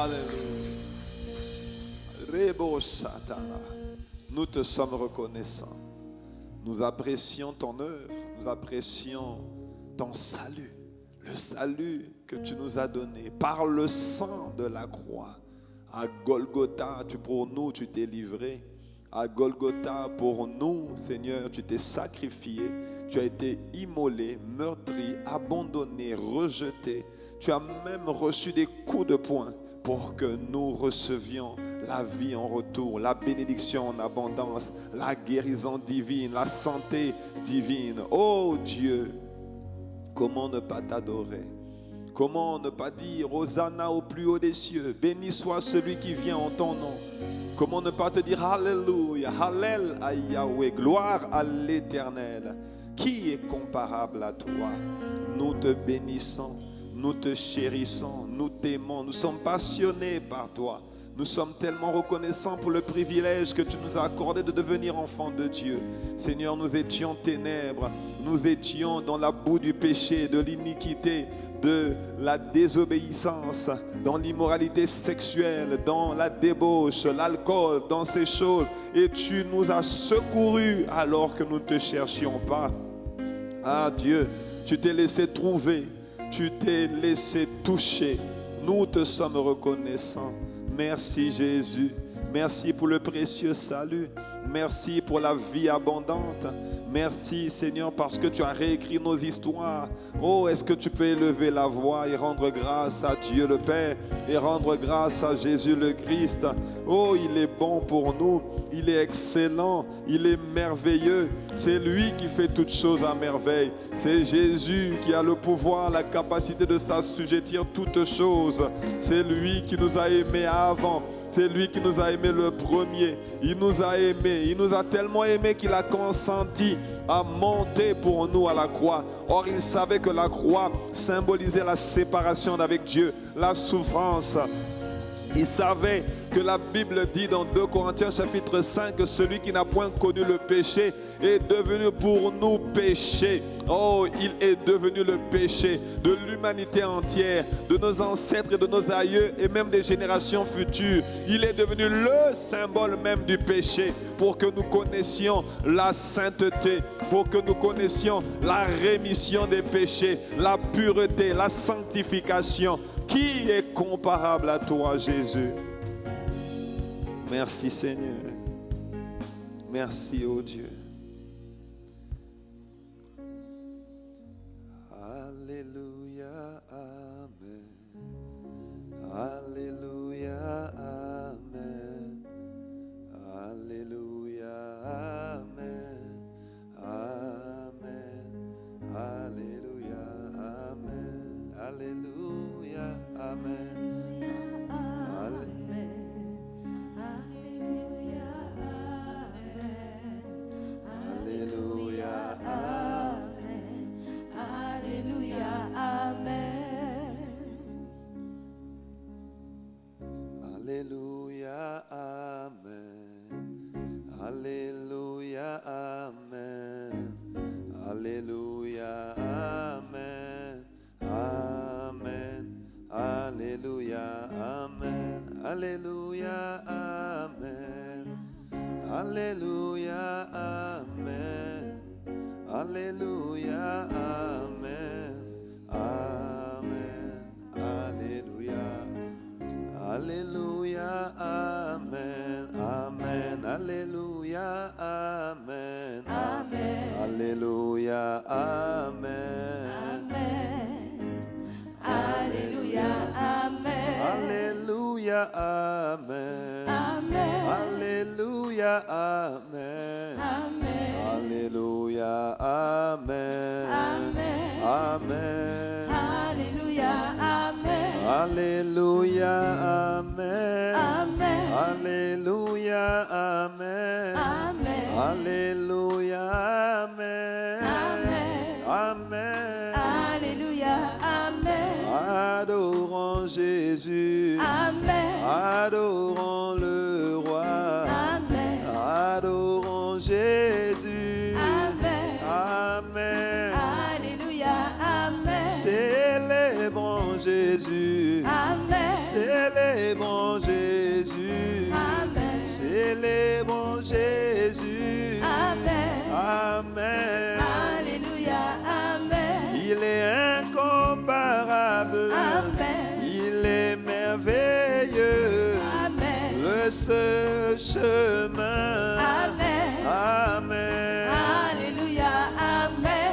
Alléluia. Rebo Shatara. Nous te sommes reconnaissants. Nous apprécions ton œuvre. Nous apprécions ton salut. Le salut que tu nous as donné par le sang de la croix. À Golgotha, pour nous, tu t'es livré. À Golgotha, pour nous, Seigneur, tu t'es sacrifié. Tu as été immolé, meurtri, abandonné, rejeté. Tu as même reçu des coups de poing pour que nous recevions la vie en retour, la bénédiction en abondance, la guérison divine, la santé divine. Oh Dieu, comment ne pas t'adorer? Comment ne pas dire Hosanna au plus haut des cieux? Béni soit celui qui vient en ton nom. Comment ne pas te dire Alléluia, Hallel à Yahweh, gloire à l'Éternel. Qui est comparable à toi? Nous te bénissons, nous te chérissons, nous t'aimons, nous sommes passionnés par toi. Nous sommes tellement reconnaissants pour le privilège que tu nous as accordé de devenir enfants de Dieu. Seigneur, nous étions ténèbres, nous étions dans la boue du péché, de l'iniquité, de la désobéissance, dans l'immoralité sexuelle, dans la débauche, l'alcool, dans ces choses. Et tu nous as secourus alors que nous ne te cherchions pas. Ah Dieu, tu t'es laissé trouver, tu t'es laissé toucher. Nous te sommes reconnaissants. Merci Jésus. Merci pour le précieux salut. Merci pour la vie abondante. Merci Seigneur parce que tu as réécrit nos histoires. Oh, est-ce que tu peux élever la voix et rendre grâce à Dieu le Père et rendre grâce à Jésus le Christ. Oh, il est bon pour nous. Il est excellent. Il est merveilleux. C'est lui qui fait toutes choses à merveille. C'est Jésus qui a le pouvoir, la capacité de s'assujettir toutes choses. C'est lui qui nous a aimés avant. C'est lui qui nous a aimés le premier. Il nous a aimés. Il nous a tellement aimés qu'il a consenti à monter pour nous à la croix. Or, il savait que la croix symbolisait la séparation d'avec Dieu, la souffrance. Il savait que la Bible dit dans 2 Corinthiens chapitre 5 que celui qui n'a point connu le péché est devenu pour nous péché. Oh, il est devenu le péché de l'humanité entière, de nos ancêtres et de nos aïeux et même des générations futures. Il est devenu le symbole même du péché pour que nous connaissions la sainteté, pour que nous connaissions la rémission des péchés, la pureté, la sanctification. Qui est comparable à toi, Jésus? Merci Seigneur. Merci, oh Dieu. Alléluia, Amen. Alléluia, Amen. Alléluia, Amen. Amen. Alléluia, Amen. Alléluia, Amen. Alléluia, Amen. Alléluia, Amen. Alléluia, Amen. Amen. Alléluia, Amen. Alléluia, Amen. Alléluia, Amen. Alléluia, Amen. Amen. Alléluia. Alléluia, Amen, Amen, Alléluia, Amen, Amen, Alléluia, Amen, Amen, Alléluia, Amen, Alléluia, Amen, Amen, Alléluia, Amen, Amen, Alléluia, Amen, Amen, Amen, Alléluia, Amen. Alléluia, Amen. Amen. Alléluia, Amen. Amen. Alléluia, Amen. Amen. Amen. Alléluia, Amen. Adorons Jésus. Amen. Adorons le roi. Amen. Adorons Jésus. Amen. Amen. Alléluia, Amen. Célébrons Jésus. Amen. Célébrons Jésus. Amen. Célébrons Jésus. Amen. Amen. Alléluia. Amen. Il est incomparable. Amen. Il est merveilleux. Amen. Le seul chemin. Amen. Amen. Alléluia. Amen.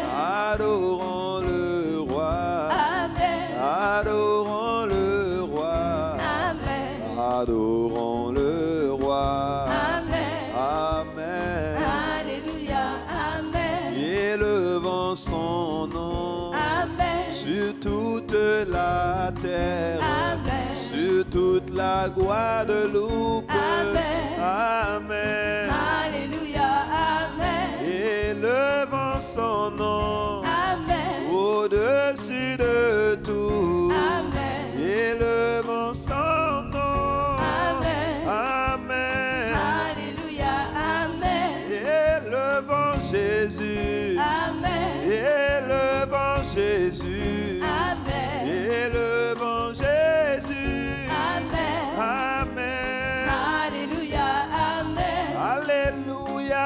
Adorons le roi. Amen. Adorons le roi. Amen. Adorons le roi. Amen. Amen. Alléluia. Amen. Élevons son nom Amen. sur toute la terre, Amen. sur toute la Guadeloupe. Amen. Amen. Alléluia. Amen. Élevons son nom Amen. au-dessus de tout. Amen. Élevons son nom. Amen. Amen. Alléluia. Amen. Élevons Jésus. Amen. Élevons Jésus. Amen. Élevons Jésus. Amen. Amen. Alléluia. Amen. Alléluia.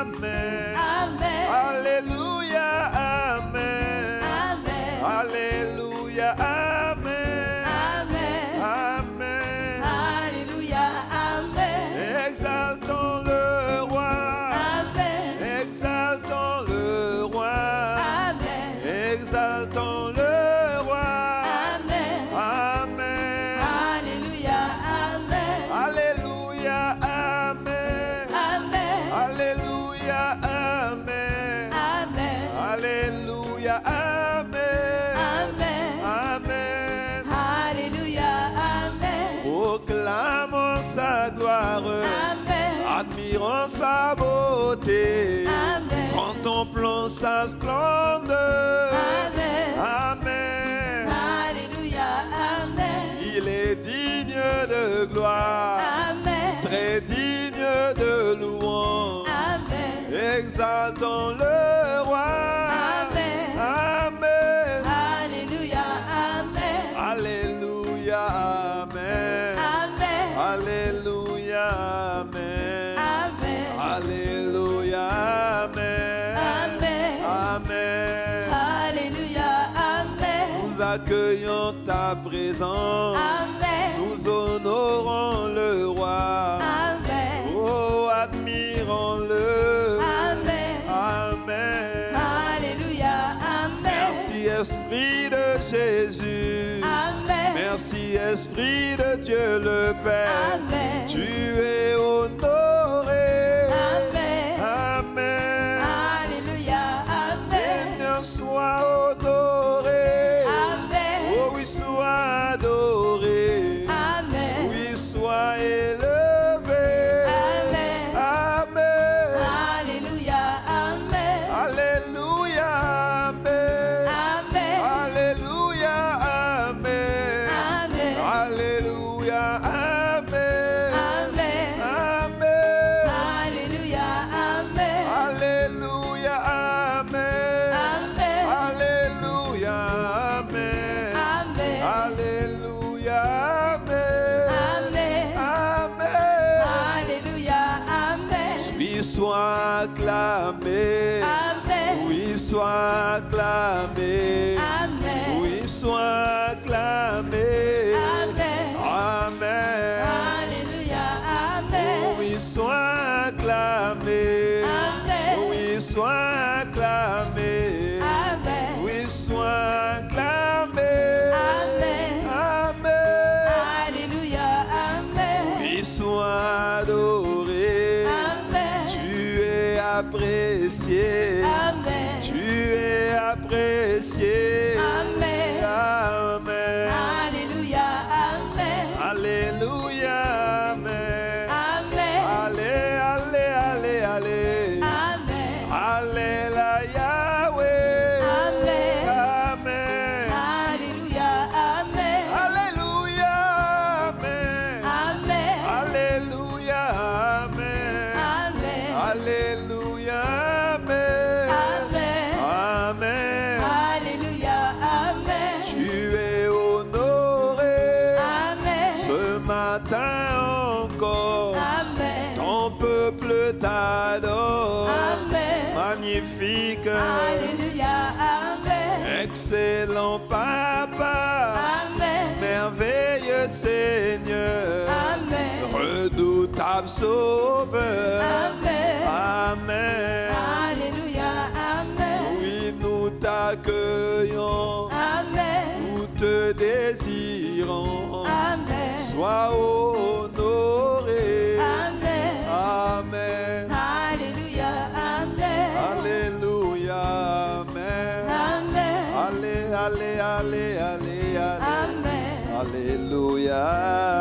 Amen. Amen. Alléluia. Amen. Amen. Alléluia. Amen. Amen. Amen. Alléluia. Amen. Exaltons le roi. Amen. Exaltons le roi. Amen. Exaltons le roi. Amen. Amen. Alléluia. Amen. Alléluia. Amen. Amen. Alléluia. Amen. Amen. Alléluia. Amen. Amen. Amen. Alléluia. Amen. Proclamons sa gloire. Amen. Admirons sa beauté. Amen. Contemplons sa splendeur. Amen. Amen. Alléluia. Amen. Il est digne de gloire. Amen. Très digne de louange. Amen. Exaltons le roi. Amen. Amen. Alléluia. Amen. Alléluia. Amen. Amen. Alléluia. Amen. Amen. Alléluia. Amen. Amen. Amen. Alléluia. Amen. Nous accueillons ta présence. Amen. Nous honorons le roi. Amen. Oh, admirons-le. Amen. Amen. Alléluia. Amen. Merci, Esprit de Jésus. Amen. Merci, Esprit de Dieu le Père. Amen. Tu es honoré. Amen. Amen. Alléluia. Amen. Seigneur, sois honoré. Amen. Oh oui, sois adoré. Amen. Oui, sois élevé. Amen. Amen. Alléluia. Amen. Alléluia. Amen. Amen. Alléluia. Amen. Amen. Alléluia. Amen. Amen. Amen. Alléluia. Amen. Alléluia. Amen. Amen. Alléluia. Amen. Amen. Alléluia. Amen. Amen. Amen. Alléluia. Amen. Oui, sois acclamé. Amen. Oui, sois acclamé. Amen. Oui, sois acclamé. Amen. Amen. Alléluia. Amen. Oui, sois acclamé. Amen. Oui, sois acclamé. Amen. Oui, sois acclamé. Amen. Amen. Alléluia. Amen. Oui, sois adoré. Amen. Tu es apprécié. Amen. Tu es apprécié. Amen. Amen. matin encore, Amen. ton peuple t'adore. Amen. Magnifique, Alléluia. Amen. excellent Papa, Amen. merveilleux Seigneur, Amen. redoutable Sauveur. Amen. Amen. Alléluia. Amen. Oui, nous t'accueillons, Amen. nous te désirons. Amen. Sois honoré. Amen. Amen. Alléluia. Amen. Alléluia. Amen. Amen. Allez, allez, allez, allez, allez. Amen. Alléluia.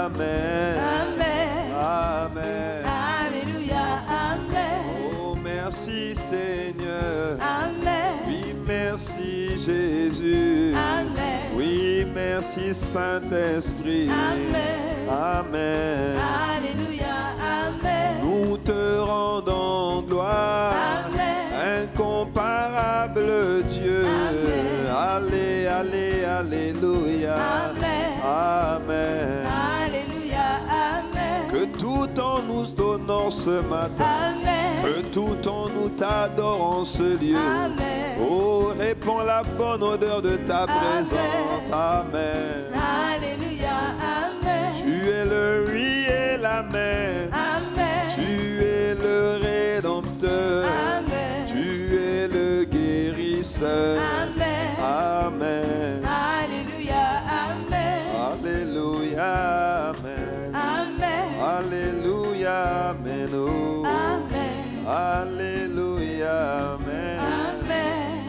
Amen. Amen. Amen. Alléluia. Amen. Oh, merci Seigneur. Amen. Oui, merci Jésus. Amen. Oui, merci Saint-Esprit. Amen. Amen. Alléluia. Amen. Nous te rendons gloire. Amen. Incomparable Dieu. Amen. Allez, allez, alléluia. Amen. Amen. Alléluia. Amen. Que tout en nous t'honore ce matin. Amen. Que tout en nous t'adore en ce lieu. Amen. Oh, répands la bonne odeur de ta présence. Amen. Alléluia. Amen. Tu es le oui et l'amen. Amen. Tu es le rédempteur. Amen. Tu es le guérisseur. Amen. Amen. Alléluia. Amen. Alléluia. Amen. Amen. Alléluia. Amen. Oh. Amen. Alléluia. Amen. Amen.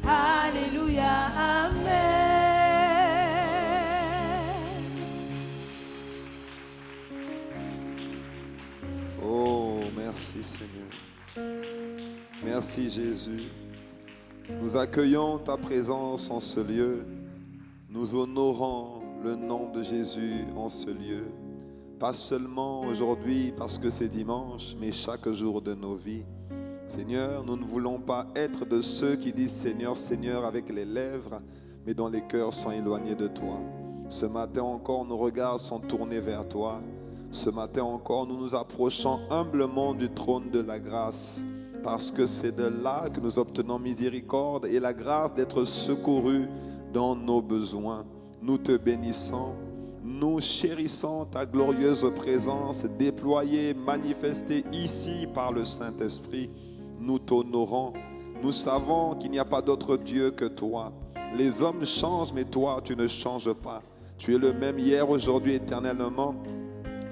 Alléluia. Amen. Oh, merci Seigneur. Merci Jésus. Nous accueillons ta présence en ce lieu. Nous honorons le nom de Jésus en ce lieu. Pas seulement aujourd'hui parce que c'est dimanche, mais chaque jour de nos vies. Seigneur, nous ne voulons pas être de ceux qui disent Seigneur, Seigneur avec les lèvres, mais dont les cœurs sont éloignés de toi. Ce matin encore, nos regards sont tournés vers toi. Ce matin encore, nous nous approchons humblement du trône de la grâce, parce que c'est de là que nous obtenons miséricorde et la grâce d'être secourus dans nos besoins. Nous te bénissons, nous chérissons ta glorieuse présence déployée, manifestée ici par le Saint-Esprit. Nous t'honorons, nous savons qu'il n'y a pas d'autre Dieu que toi. Les hommes changent, mais toi, tu ne changes pas. Tu es le même hier, aujourd'hui, éternellement.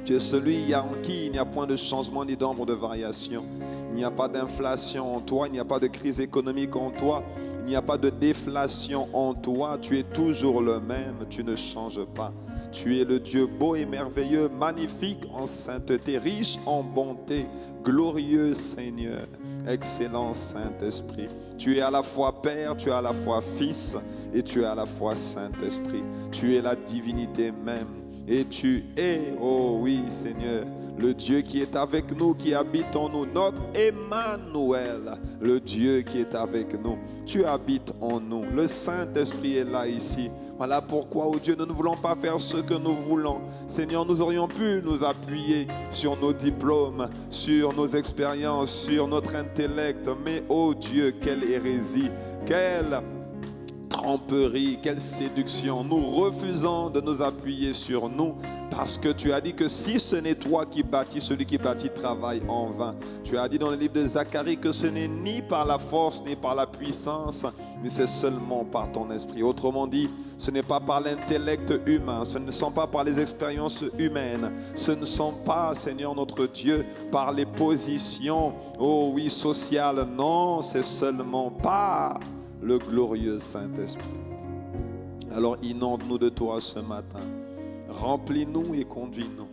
Tu es celui en qui il n'y a point de changement ni d'ombre de variation. Il n'y a pas d'inflation en toi, il n'y a pas de crise économique en toi, il n'y a pas de déflation en toi. Tu es toujours le même, tu ne changes pas. Tu es le Dieu beau et merveilleux, magnifique en sainteté, riche en bonté, glorieux Seigneur, excellent Saint-Esprit. Tu es à la fois Père, tu es à la fois Fils et tu es à la fois Saint-Esprit. Tu es la divinité même. Et tu es, oh oui Seigneur, le Dieu qui est avec nous, qui habite en nous, notre Emmanuel, le Dieu qui est avec nous. Tu habites en nous, le Saint-Esprit est là ici. Voilà pourquoi, oh Dieu, nous ne voulons pas faire ce que nous voulons. Seigneur, nous aurions pu nous appuyer sur nos diplômes, sur nos expériences, sur notre intellect. Mais, oh Dieu, quelle hérésie, quelle tromperie, quelle séduction. Nous refusons de nous appuyer sur nous parce que tu as dit que si ce n'est toi qui bâtis, celui qui bâtit travaille en vain. Tu as dit dans le livre de Zacharie que ce n'est ni par la force ni par la puissance, mais c'est seulement par ton esprit. Autrement dit, ce n'est pas par l'intellect humain, ce ne sont pas par les expériences humaines, ce ne sont pas, Seigneur notre Dieu, par les positions, oh oui, sociales. Non, c'est seulement par le glorieux Saint-Esprit. Alors inonde-nous de toi ce matin. Remplis-nous et conduis-nous.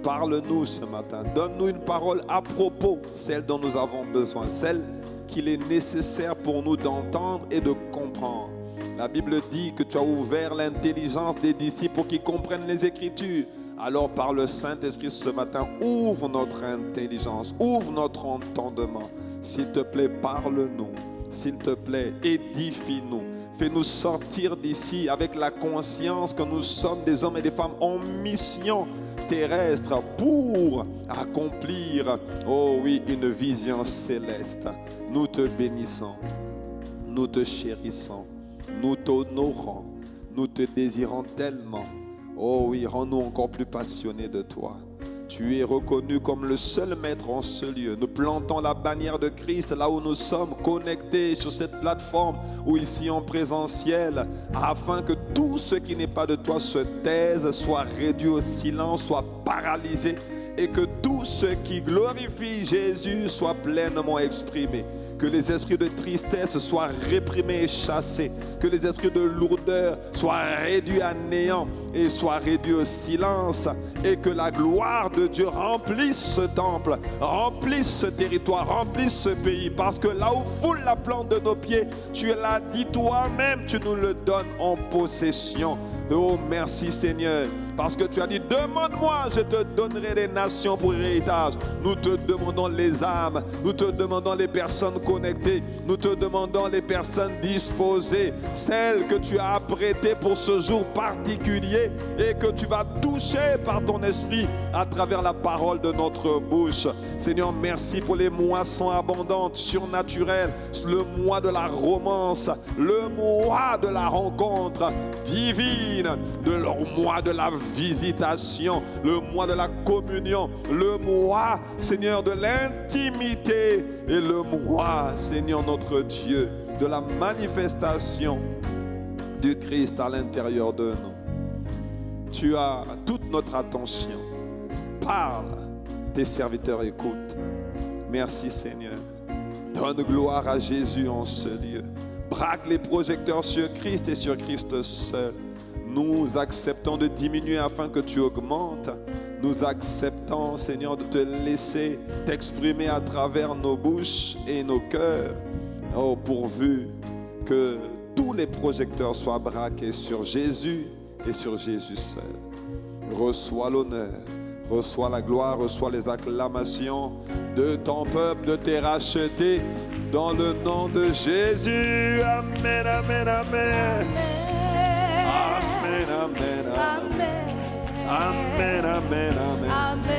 Parle-nous ce matin. Donne-nous une parole à propos, celle dont nous avons besoin, celle qu'il est nécessaire pour nous d'entendre et de comprendre. La Bible dit que tu as ouvert l'intelligence des disciples pour qu'ils comprennent les Écritures. Alors par le Saint-Esprit ce matin, ouvre notre intelligence, ouvre notre entendement. S'il te plaît, parle-nous. S'il te plaît, édifie-nous. Fais-nous sortir d'ici avec la conscience que nous sommes des hommes et des femmes en mission terrestre pour accomplir, oh oui, une vision céleste. Nous te bénissons, nous te chérissons, nous t'honorons, nous te désirons tellement. Oh oui, rends-nous encore plus passionnés de toi. Tu es reconnu comme le seul maître en ce lieu. Nous plantons la bannière de Christ là où nous sommes connectés sur cette plateforme ou ici en présentiel, afin que tout ce qui n'est pas de toi se taise, soit réduit au silence, soit paralysé, et que tout ce qui glorifie Jésus soit pleinement exprimé. Que les esprits de tristesse soient réprimés et chassés. Que les esprits de lourdeur soient réduits à néant et soient réduits au silence. Et que la gloire de Dieu remplisse ce temple, remplisse ce territoire, remplisse ce pays. Parce que là où foule la plante de nos pieds, tu l'as dit toi-même, tu nous le donnes en possession. Oh, merci Seigneur. Parce que tu as dit, demande-moi, je te donnerai les nations pour héritage. Nous te demandons les âmes, nous te demandons les personnes connectées, nous te demandons les personnes disposées, celles que tu as apprêtées pour ce jour particulier et que tu vas toucher par ton esprit à travers la parole de notre bouche. Seigneur, merci pour les moissons abondantes, surnaturelles, le mois de la romance, le mois de la rencontre divine, le mois de la visitation, le mois de la communion, le mois, Seigneur, de l'intimité et le mois, Seigneur notre Dieu, de la manifestation du Christ à l'intérieur de nous. Tu as toute notre attention. Parle, tes serviteurs écoutent. Merci Seigneur. Donne gloire à Jésus en ce lieu. Braque les projecteurs sur Christ et sur Christ seul. Nous acceptons de diminuer afin que tu augmentes. Nous acceptons, Seigneur, de te laisser t'exprimer à travers nos bouches et nos cœurs. Oh, pourvu que tous les projecteurs soient braqués sur Jésus et sur Jésus seul. Reçois l'honneur, reçois la gloire, reçois les acclamations de ton peuple, de tes rachetés, dans le nom de Jésus. Amen, amen, amen. Amen, amen, amen. Amen, amen, amen. Amen.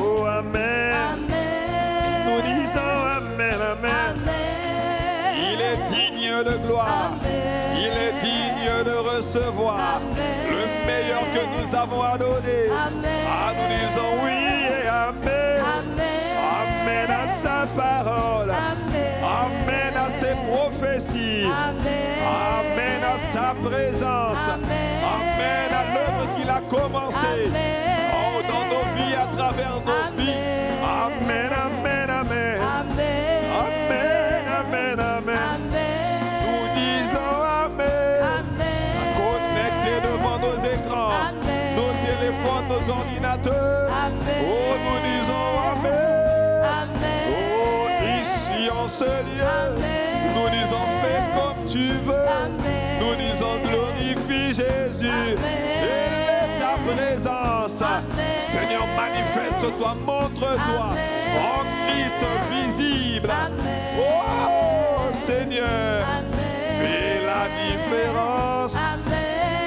Oh, amen. Amen. Nous disons amen, amen. Amen. Il est digne de gloire. Amen. Il est digne de recevoir Amen. le meilleur que nous avons à donner. Amen. Ah, nous disons oui et amen. Amen. Amen à sa parole. Amen. Amen à ses prophéties. Amen. Amen à sa présence. Amen. Amen à l'œuvre qu'il a commencée. Amen. Oh, dans nos vies, à travers nos Amen. vies. Amen, amen, amen. Amen. Amen, amen, amen. Amen. Nous disons amen. Amen. Connectés devant nos écrans, Amen. nos téléphones, nos ordinateurs. Amen. Oh, nous disons amen. Amen. Oh, ici en ce lieu, Amen. nous disons fais comme tu veux. Amen. Nous disons glorifie Jésus. Amen. Et ta présence. Amen. Seigneur, manifeste-toi, montre-toi. Amen. En Christ visible. Amen. Oh, Seigneur, Amen. fais la différence. Amen.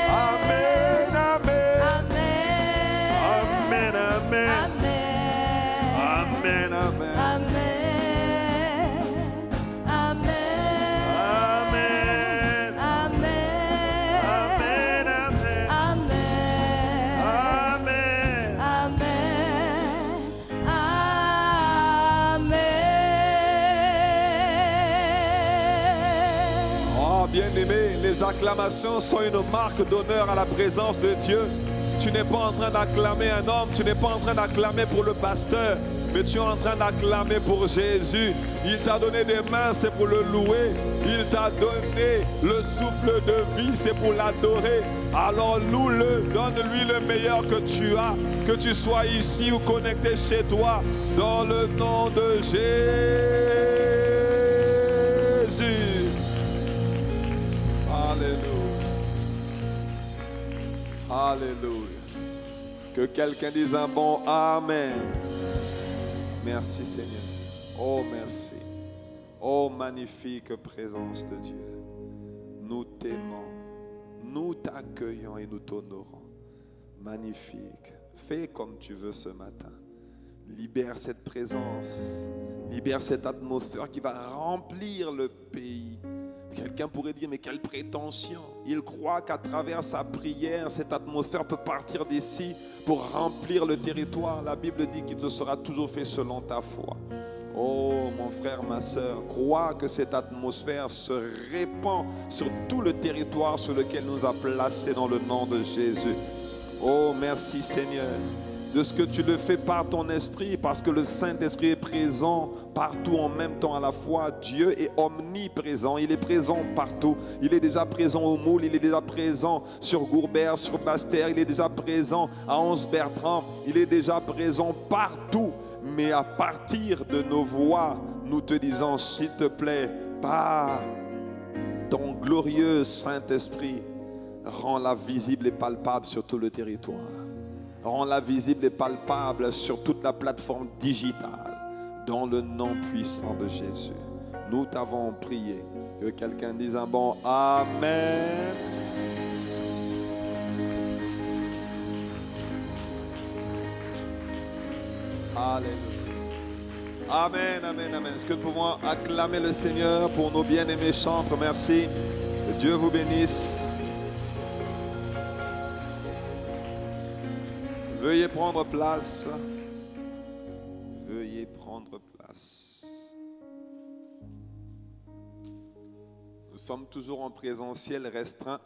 Amen, amen. Amen. Amen, amen. Amen. Amen, amen. Amen. Amen. Amen. Amen. Amen, amen. Amen. Amen. Amen. Oh, bien-aimé, les acclamations sont une marque d'honneur à la présence de Dieu. Tu n'es pas en train d'acclamer un homme, tu n'es pas en train d'acclamer pour le pasteur, mais tu es en train d'acclamer pour Jésus. Il t'a donné des mains, c'est pour le louer. Il t'a donné le souffle de vie, c'est pour l'adorer. Alors loue-le, donne-lui le meilleur que tu as, que tu sois ici ou connecté chez toi, dans le nom de Jésus. Alléluia. Alléluia. Que quelqu'un dise un bon Amen. Merci Seigneur. Oh merci. Oh magnifique présence de Dieu. Nous t'aimons. Nous t'accueillons et nous t'honorons. Magnifique. Fais comme tu veux ce matin. Libère cette présence. Libère cette atmosphère qui va remplir le pays. Quelqu'un pourrait dire, mais quelle prétention. Il croit qu'à travers sa prière, cette atmosphère peut partir d'ici pour remplir le territoire. La Bible dit qu'il te sera toujours fait selon ta foi. Oh mon frère, ma soeur, crois que cette atmosphère se répand sur tout le territoire sur lequel nous a placés dans le nom de Jésus. Oh merci Seigneur de ce que tu le fais par ton esprit, parce que le Saint-Esprit est présent partout en même temps à la fois. Dieu est omniprésent, il est présent partout. Il est déjà présent au Moule, il est déjà présent sur Gourbert, sur Basse-Terre, il est déjà présent à Anse-Bertrand, il est déjà présent partout. Mais à partir de nos voix, nous te disons, s'il te plaît, par ton glorieux Saint-Esprit, rends-la visible et palpable sur tout le territoire. Rends-la visible et palpable sur toute la plateforme digitale, dans le nom puissant de Jésus. Nous t'avons prié. Que quelqu'un dise un bon Amen. Alléluia. Amen, amen, amen. Est-ce que nous pouvons acclamer le Seigneur pour nos bien-aimés chantres? Merci. Que Dieu vous bénisse. Veuillez prendre place. Veuillez prendre place. Nous sommes toujours en présentiel restreint,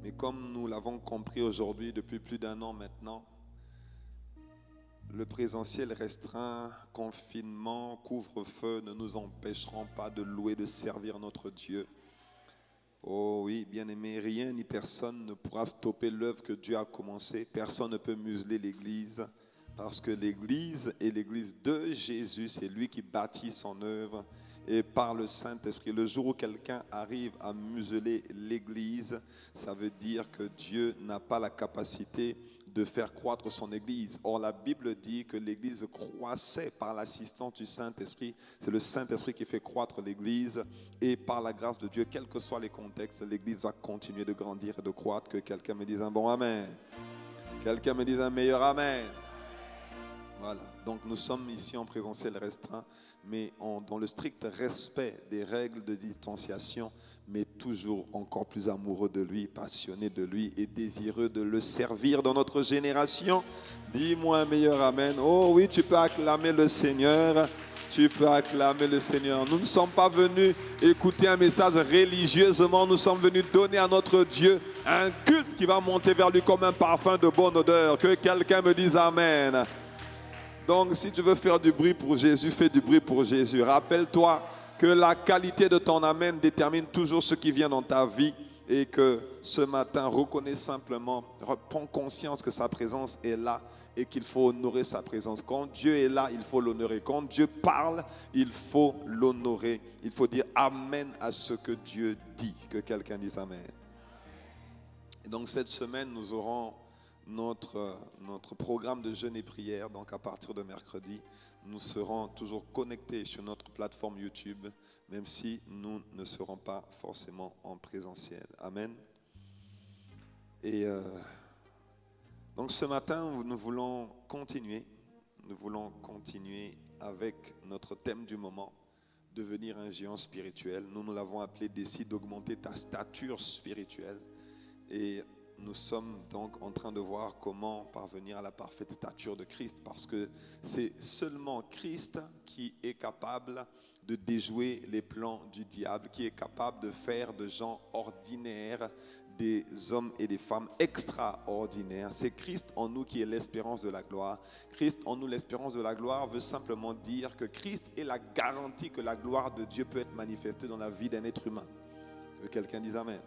mais comme nous l'avons compris aujourd'hui depuis plus d'un an maintenant, le présentiel restreint, confinement, couvre-feu ne nous empêcheront pas de louer, de servir notre Dieu. Oh oui, bien-aimé, rien ni personne ne pourra stopper l'œuvre que Dieu a commencée. Personne ne peut museler l'Église, parce que l'Église est l'Église de Jésus. C'est lui qui bâtit son œuvre. Et par le Saint-Esprit, le jour où quelqu'un arrive à museler l'Église, ça veut dire que Dieu n'a pas la capacité de faire croître son Église. Or, la Bible dit que l'Église croissait par l'assistance du Saint-Esprit. C'est le Saint-Esprit qui fait croître l'Église. Et par la grâce de Dieu, quels que soient les contextes, l'Église va continuer de grandir et de croître. Que quelqu'un me dise un bon Amen. Quelqu'un me dise un meilleur Amen. Voilà. Donc, nous sommes ici en présentiel restreint, mais dans le strict respect des règles de distanciation, mais toujours encore plus amoureux de lui, passionné de lui et désireux de le servir dans notre génération. Dis-moi un meilleur Amen. Oh oui, tu peux acclamer le Seigneur. Tu peux acclamer le Seigneur. Nous ne sommes pas venus écouter un message religieusement. Nous sommes venus donner à notre Dieu un culte qui va monter vers lui comme un parfum de bonne odeur. Que quelqu'un me dise Amen. Donc, si tu veux faire du bruit pour Jésus, fais du bruit pour Jésus. Rappelle-toi que la qualité de ton Amen détermine toujours ce qui vient dans ta vie et que ce matin, reconnais simplement, prends conscience que sa présence est là et qu'il faut honorer sa présence. Quand Dieu est là, il faut l'honorer. Quand Dieu parle, il faut l'honorer. Il faut dire Amen à ce que Dieu dit. Que quelqu'un dise Amen. Et donc, cette semaine, nous aurons notre programme de jeûne et prière. Donc à partir de mercredi, nous serons toujours connectés sur notre plateforme YouTube, même si nous ne serons pas forcément en présentiel. Amen. Et donc ce matin, nous voulons continuer avec notre thème du moment, devenir un géant spirituel. Nous l'avons appelé décide d'augmenter ta stature spirituelle. Et nous sommes donc en train de voir comment parvenir à la parfaite stature de Christ, parce que c'est seulement Christ qui est capable de déjouer les plans du diable, qui est capable de faire de gens ordinaires des hommes et des femmes extraordinaires. C'est Christ en nous qui est l'espérance de la gloire. Christ en nous, l'espérance de la gloire veut simplement dire que Christ est la garantie que la gloire de Dieu peut être manifestée dans la vie d'un être humain. Que quelqu'un dise Amen.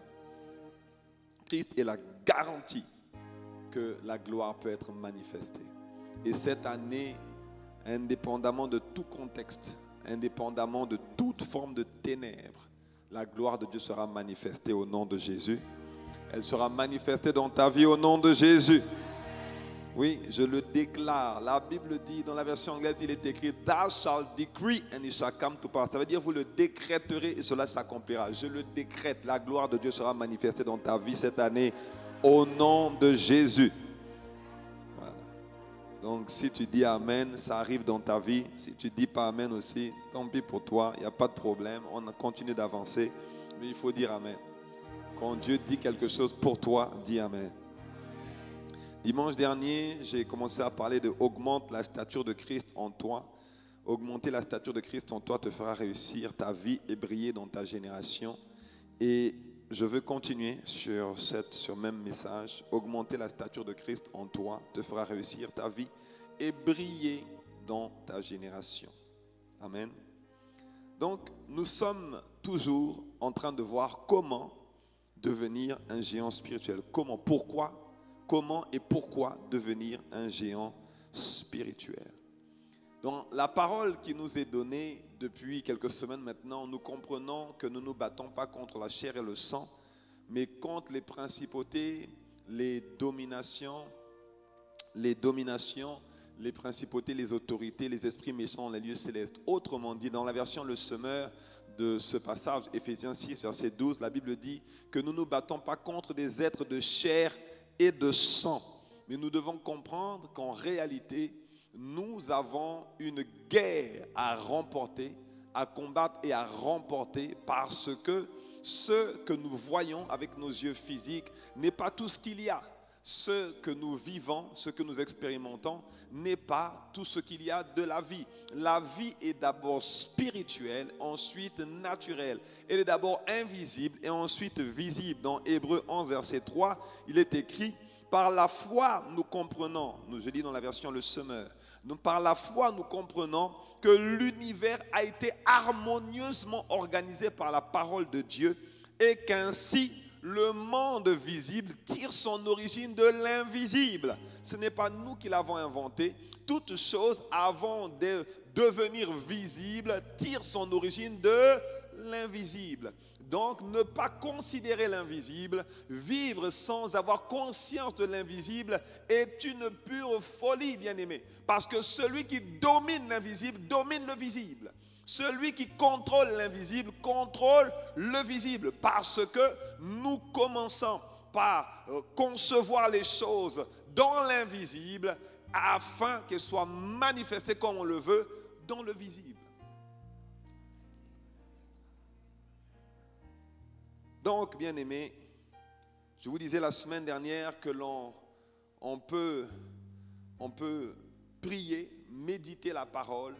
Christ est la garantie que la gloire peut être manifestée. Et cette année, indépendamment de tout contexte, indépendamment de toute forme de ténèbres, la gloire de Dieu sera manifestée au nom de Jésus. Elle sera manifestée dans ta vie au nom de Jésus. Oui, je le déclare. La Bible dit, dans la version anglaise, il est écrit « Thou shalt decree and it shall come to pass ». Ça veut dire, vous le décréterez et cela s'accomplira. Je le décrète. La gloire de Dieu sera manifestée dans ta vie cette année au nom de Jésus. Donc si tu dis Amen, ça arrive dans ta vie. Si tu dis pas Amen aussi, tant pis pour toi, il n'y a pas de problème. On continue d'avancer, mais il faut dire Amen. Quand Dieu dit quelque chose pour toi, dis Amen. Dimanche dernier, j'ai commencé à parler de augmente la stature de Christ en toi. Augmenter la stature de Christ en toi te fera réussir ta vie et briller dans ta génération. Et je veux continuer sur ce même message. Augmenter la stature de Christ en toi te fera réussir ta vie et briller dans ta génération. Amen. Donc, nous sommes toujours en train de voir comment devenir un géant spirituel. Comment et pourquoi devenir un géant spirituel. Dans la parole qui nous est donnée depuis quelques semaines maintenant, nous comprenons que nous ne nous battons pas contre la chair et le sang, mais contre les principautés, les dominations, les principautés, les autorités, les esprits méchants dans les lieux célestes. Autrement dit, dans la version Le Semeur de ce passage, Éphésiens 6, verset 12, la Bible dit que nous ne nous battons pas contre des êtres de chair et de sang, mais nous devons comprendre qu'en réalité, nous avons une guerre à remporter, à combattre et à remporter parce que ce que nous voyons avec nos yeux physiques n'est pas tout ce qu'il y a. Ce que nous vivons, ce que nous expérimentons n'est pas tout ce qu'il y a de la vie. La vie est d'abord spirituelle, ensuite naturelle. Elle est d'abord invisible et ensuite visible. Dans Hébreux 11, verset 3, il est écrit « Par la foi, nous comprenons », je lis dans la version Le Semeur, par la foi, nous comprenons que l'univers a été harmonieusement organisé par la parole de Dieu et qu'ainsi le monde visible tire son origine de l'invisible. Ce n'est pas nous qui l'avons inventé. Toute chose, avant de devenir visible, tire son origine de l'invisible. Donc, ne pas considérer l'invisible, vivre sans avoir conscience de l'invisible est une pure folie, bien-aimé. Parce que celui qui domine l'invisible domine le visible. Celui qui contrôle l'invisible contrôle le visible. Parce que nous commençons par concevoir les choses dans l'invisible afin qu'elles soient manifestées comme on le veut dans le visible. Donc, bien-aimés, je vous disais la semaine dernière que on peut prier, méditer la parole,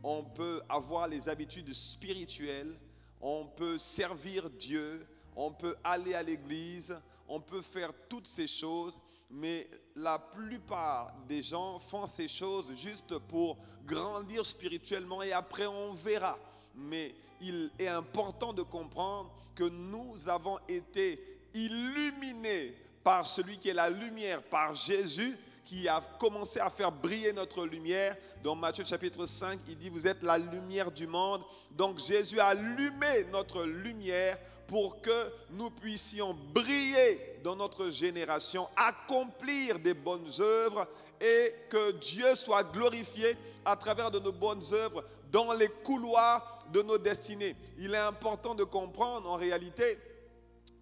on peut avoir les habitudes spirituelles, on peut servir Dieu, on peut aller à l'église, on peut faire toutes ces choses, mais la plupart des gens font ces choses juste pour grandir spirituellement et après on verra. Mais il est important de comprendre que nous avons été illuminés par celui qui est la lumière, par Jésus, qui a commencé à faire briller notre lumière. Dans Matthieu chapitre 5, il dit « Vous êtes la lumière du monde ». Donc Jésus a allumé notre lumière pour que nous puissions briller dans notre génération, accomplir des bonnes œuvres et que Dieu soit glorifié à travers de nos bonnes œuvres dans les couloirs de nos destinées. Il est important de comprendre en réalité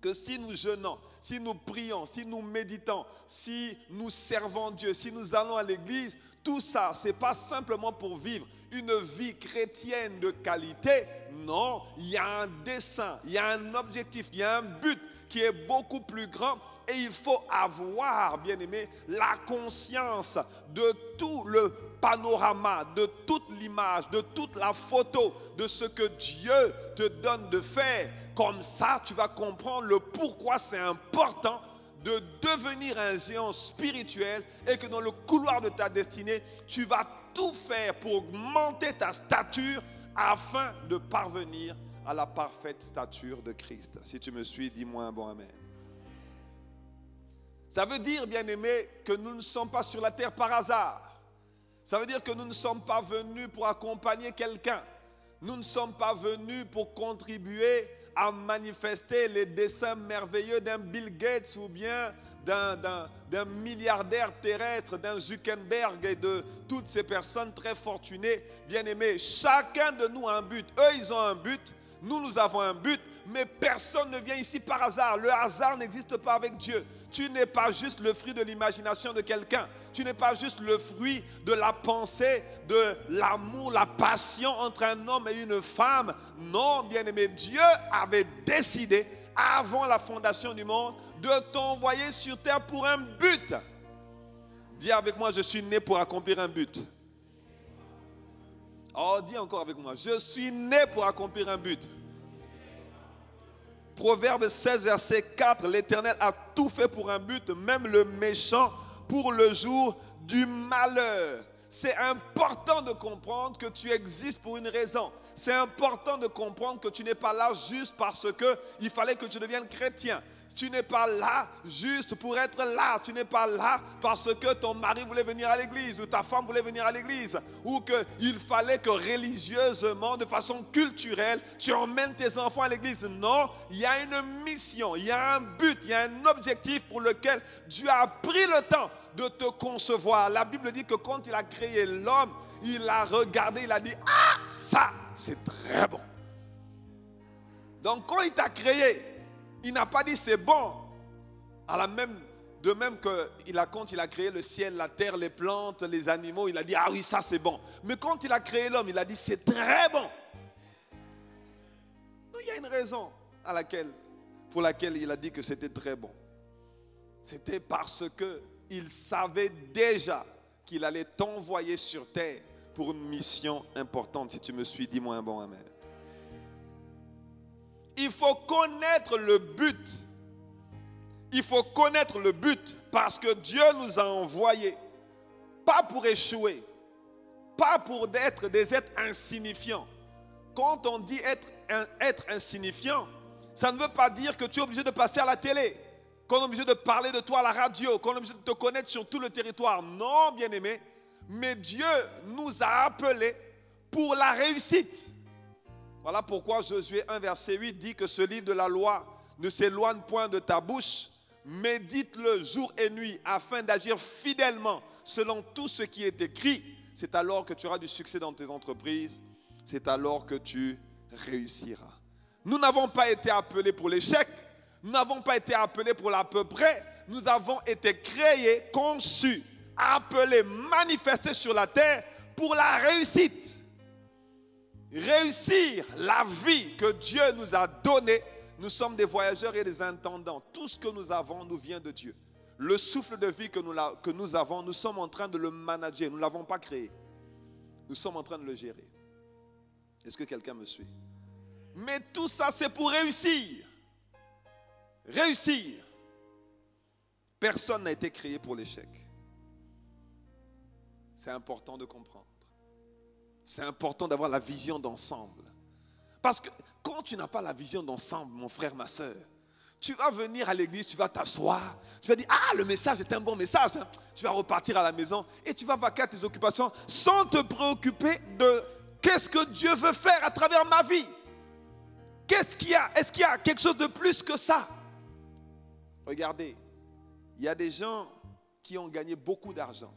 que si nous jeûnons, si nous prions, si nous méditons, si nous servons Dieu, si nous allons à l'église, tout ça, ce n'est pas simplement pour vivre une vie chrétienne de qualité. Non, il y a un dessein, il y a un objectif, il y a un but qui est beaucoup plus grand. Et il faut avoir, bien aimé, la conscience de tout le panorama, de toute l'image, de toute la photo de ce que Dieu te donne de faire. Comme ça, tu vas comprendre le pourquoi c'est important de devenir un géant spirituel et que dans le couloir de ta destinée, tu vas tout faire pour augmenter ta stature afin de parvenir à la parfaite stature de Christ. Si tu me suis, dis-moi un bon amen. Ça veut dire, bien-aimés, que nous ne sommes pas sur la terre par hasard. Ça veut dire que nous ne sommes pas venus pour accompagner quelqu'un. Nous ne sommes pas venus pour contribuer à manifester les desseins merveilleux d'un Bill Gates ou bien d'un milliardaire terrestre, d'un Zuckerberg et de toutes ces personnes très fortunées. Bien-aimés, chacun de nous a un but. Eux, ils ont un but. Nous avons un but, mais personne ne vient ici par hasard. Le hasard n'existe pas avec Dieu. Tu n'es pas juste le fruit de l'imagination de quelqu'un. Tu n'es pas juste le fruit de la pensée, de l'amour, la passion entre un homme et une femme. Non, bien-aimé, Dieu avait décidé, avant la fondation du monde, de t'envoyer sur terre pour un but. Dis avec moi, je suis né pour accomplir un but. Oh, dis encore avec moi, je suis né pour accomplir un but. Proverbe 16, verset 4, l'Éternel a tout fait pour un but, même le méchant pour le jour du malheur. C'est important de comprendre que tu existes pour une raison. C'est important de comprendre que tu n'es pas là juste parce qu'il fallait que tu deviennes chrétien. Tu n'es pas là juste pour être là. Tu n'es pas là parce que ton mari voulait venir à l'église ou ta femme voulait venir à l'église ou qu'il fallait que religieusement, de façon culturelle, tu emmènes tes enfants à l'église. Non, il y a une mission, il y a un but, il y a un objectif pour lequel Dieu a pris le temps de te concevoir. La Bible dit que quand il a créé l'homme, il a regardé, il a dit « Ah, ça, c'est très bon ». Donc quand il t'a créé, il n'a pas dit c'est bon. De même que quand il a créé le ciel, la terre, les plantes, les animaux, il a dit ah oui, ça c'est bon. Mais quand il a créé l'homme, il a dit c'est très bon. Donc, il y a une raison pour laquelle il a dit que c'était très bon. C'était parce qu'il savait déjà qu'il allait t'envoyer sur terre pour une mission importante. Si tu me suis, dis-moi un bon amen. Il faut connaître le but. Il faut connaître le but parce que Dieu nous a envoyés, pas pour échouer, pas pour être des êtres insignifiants. Quand on dit être insignifiant, ça ne veut pas dire que tu es obligé de passer à la télé, qu'on est obligé de parler de toi à la radio, qu'on est obligé de te connaître sur tout le territoire. Non, bien-aimé, mais Dieu nous a appelés pour la réussite. Voilà pourquoi Josué 1, verset 8 dit que ce livre de la loi ne s'éloigne point de ta bouche. Médite-le jour et nuit afin d'agir fidèlement selon tout ce qui est écrit. C'est alors que tu auras du succès dans tes entreprises. C'est alors que tu réussiras. Nous n'avons pas été appelés pour l'échec. Nous n'avons pas été appelés pour l'à peu près. Nous avons été créés, conçus, appelés, manifestés sur la terre pour la réussite. Réussir la vie que Dieu nous a donnée. Nous sommes des voyageurs et des intendants. Tout ce que nous avons nous vient de Dieu. Le souffle de vie que nous avons, nous sommes en train de le manager. Nous ne l'avons pas créé. Nous sommes en train de le gérer. Est-ce que quelqu'un me suit? Mais tout ça, c'est pour réussir. Réussir. Personne n'a été créé pour l'échec. C'est important de comprendre. C'est important d'avoir la vision d'ensemble. Parce que quand tu n'as pas la vision d'ensemble, mon frère, ma soeur, tu vas venir à l'église, tu vas t'asseoir, tu vas dire, ah, le message est un bon message. Hein. Tu vas repartir à la maison et tu vas vaquer à tes occupations sans te préoccuper de qu'est-ce que Dieu veut faire à travers ma vie. Qu'est-ce qu'il y a? Est-ce qu'il y a quelque chose de plus que ça? Regardez, il y a des gens qui ont gagné beaucoup d'argent,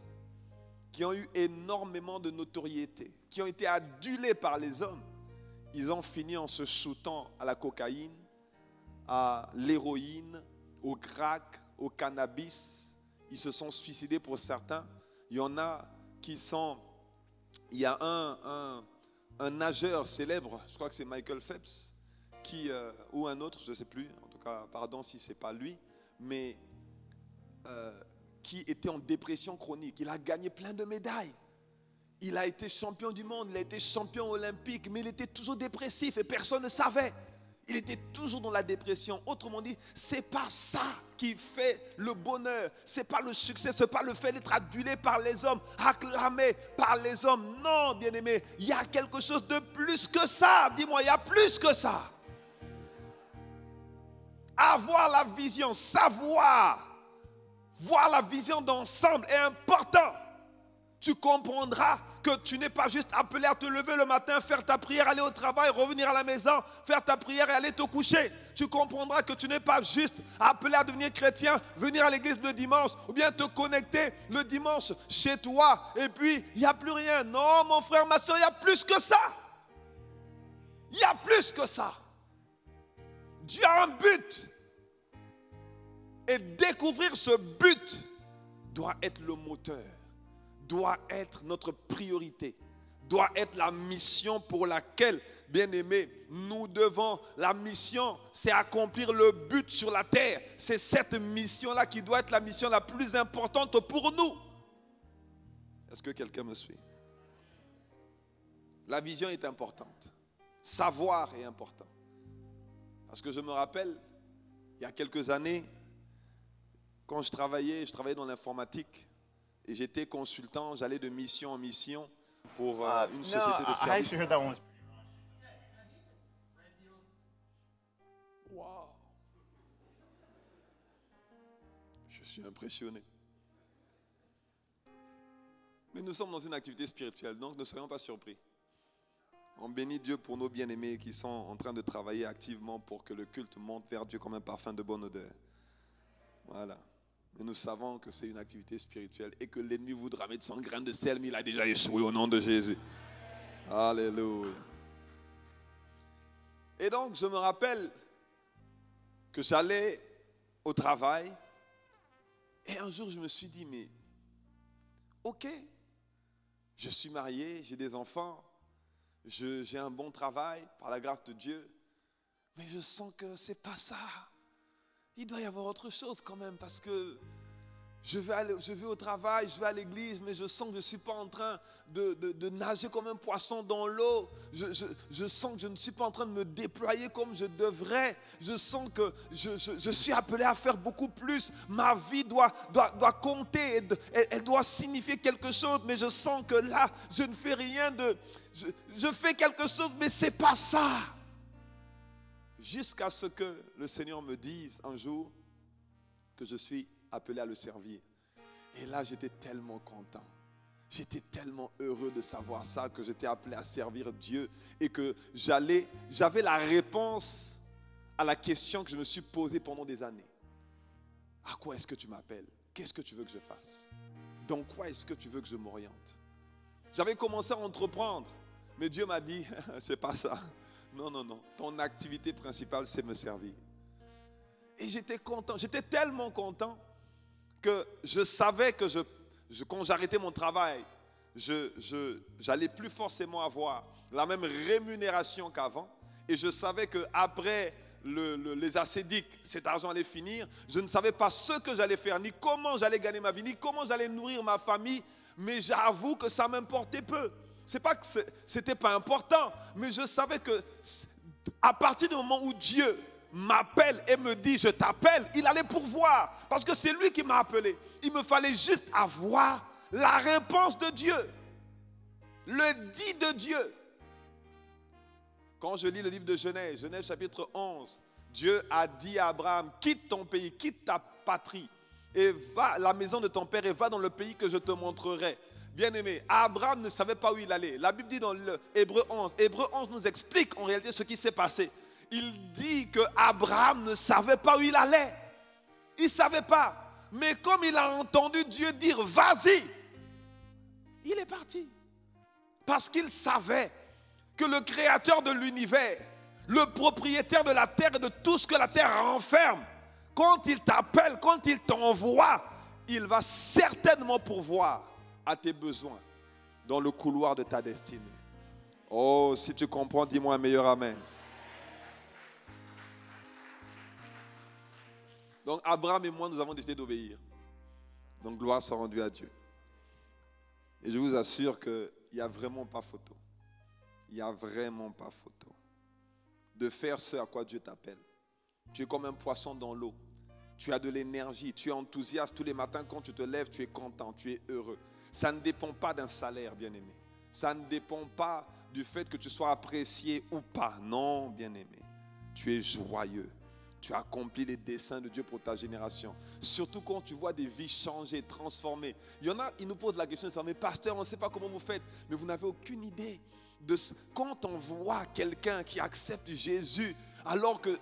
qui ont eu énormément de notoriété, qui ont été adulés par les hommes. Ils ont fini en se shootant à la cocaïne, à l'héroïne, au crack, au cannabis. Ils se sont suicidés pour certains. Il y en a qui sont... Il y a un nageur célèbre, je crois que c'est Michael Phelps, ou un autre, je ne sais plus, en tout cas, pardon si ce n'est pas lui, mais qui était en dépression chronique. Il a gagné plein de médailles. Il a été champion du monde, il a été champion olympique, mais il était toujours dépressif et personne ne savait. Il était toujours dans la dépression. Autrement dit, ce n'est pas ça qui fait le bonheur. Ce n'est pas le succès, ce n'est pas le fait d'être adulé par les hommes, acclamé par les hommes. Non, bien-aimé, il y a quelque chose de plus que ça. Dis-moi, il y a plus que ça. Avoir la vision, savoir, voir la vision d'ensemble est important. Tu comprendras que tu n'es pas juste appelé à te lever le matin, faire ta prière, aller au travail, revenir à la maison, faire ta prière et aller te coucher. Tu comprendras que tu n'es pas juste appelé à devenir chrétien, venir à l'église le dimanche ou bien te connecter le dimanche chez toi et puis il n'y a plus rien. Non, mon frère, ma soeur, il y a plus que ça. Il y a plus que ça. Dieu a un but. Et découvrir ce but doit être le moteur, doit être notre priorité, doit être la mission pour laquelle, bien-aimés, nous devons, la mission, c'est accomplir le but sur la terre. C'est cette mission-là qui doit être la mission la plus importante pour nous. Est-ce que quelqu'un me suit? La vision est importante. Savoir est important. Parce que je me rappelle, il y a quelques années, quand je travaillais dans l'informatique et j'étais consultant, j'allais de mission en mission pour une société de I services. actually heard that one was Wow. Je suis impressionné. Mais nous sommes dans une activité spirituelle, donc ne soyons pas surpris. On bénit Dieu pour nos bien-aimés qui sont en train de travailler activement pour que le culte monte vers Dieu comme un parfum de bonne odeur. Voilà. Mais nous savons que c'est une activité spirituelle et que l'ennemi voudra mettre son grain de sel, mais il a déjà échoué au nom de Jésus. Alléluia. Et donc, je me rappelle que j'allais au travail et un jour, je me suis dit, mais ok, je suis marié, j'ai des enfants, j'ai un bon travail par la grâce de Dieu, mais je sens que c'est pas ça. Il doit y avoir autre chose quand même parce que je vais au travail, je vais à l'église, mais je sens que je ne suis pas en train de nager comme un poisson dans l'eau. Je sens que je ne suis pas en train de me déployer comme je devrais. Je sens que je suis appelé à faire beaucoup plus. Ma vie doit compter, elle doit signifier quelque chose, mais je sens que là, je ne fais rien de... Je fais quelque chose, mais ce n'est pas ça. Jusqu'à ce que le Seigneur me dise un jour que je suis appelé à le servir. Et là, j'étais tellement content. J'étais tellement heureux de savoir ça, que j'étais appelé à servir Dieu et que j'avais la réponse à la question que je me suis posée pendant des années. À quoi est-ce que tu m'appelles? Qu'est-ce que tu veux que je fasse? Dans quoi est-ce que tu veux que je m'oriente? J'avais commencé à entreprendre, mais Dieu m'a dit, c'est pas ça. Non. Ton activité principale, c'est me servir. Et j'étais content. J'étais tellement content que je savais que quand j'arrêtais mon travail, j'allais plus forcément avoir la même rémunération qu'avant. Et je savais qu'après les ascédiques, cet argent allait finir. Je ne savais pas ce que j'allais faire, ni comment j'allais gagner ma vie, ni comment j'allais nourrir ma famille. Mais j'avoue que ça m'importait peu. C'est pas que c'était pas important, mais je savais que à partir du moment où Dieu m'appelle et me dit je t'appelle, il allait pourvoir parce que c'est lui qui m'a appelé. Il me fallait juste avoir la réponse de Dieu, le dit de Dieu. Quand je lis le livre de Genèse chapitre 11, Dieu a dit à Abraham, quitte ton pays, quitte ta patrie et va à la maison de ton père et va dans le pays que je te montrerai. Bien-aimé, Abraham ne savait pas où il allait. La Bible dit dans Hébreu 11 nous explique en réalité ce qui s'est passé. Il dit que Abraham ne savait pas où il allait. Il ne savait pas. Mais comme il a entendu Dieu dire vas-y, il est parti. Parce qu'il savait que le créateur de l'univers, le propriétaire de la terre et de tout ce que la terre renferme, quand il t'appelle, quand il t'envoie, il va certainement pourvoir à tes besoins dans le couloir de ta destinée. Oh, si tu comprends, dis-moi un meilleur amen. Donc Abraham et moi, nous avons décidé d'obéir. Donc gloire soit rendue à Dieu. Et je vous assure qu'il n'y a vraiment pas photo. Il n'y a vraiment pas photo de faire ce à quoi Dieu t'appelle. Tu es comme un poisson dans l'eau. Tu as de l'énergie, tu es enthousiaste tous les matins quand tu te lèves, tu es content, tu es heureux. Ça ne dépend pas d'un salaire, bien-aimé. Ça ne dépend pas du fait que tu sois apprécié ou pas. Non, bien-aimé. Tu es joyeux. Tu as accompli les desseins de Dieu pour ta génération. Surtout quand tu vois des vies changer, transformées. Il y en a, ils nous posent la question, mais pasteur, on ne sait pas comment vous faites. Mais vous n'avez aucune idée. Quand on voit quelqu'un qui accepte Jésus alors que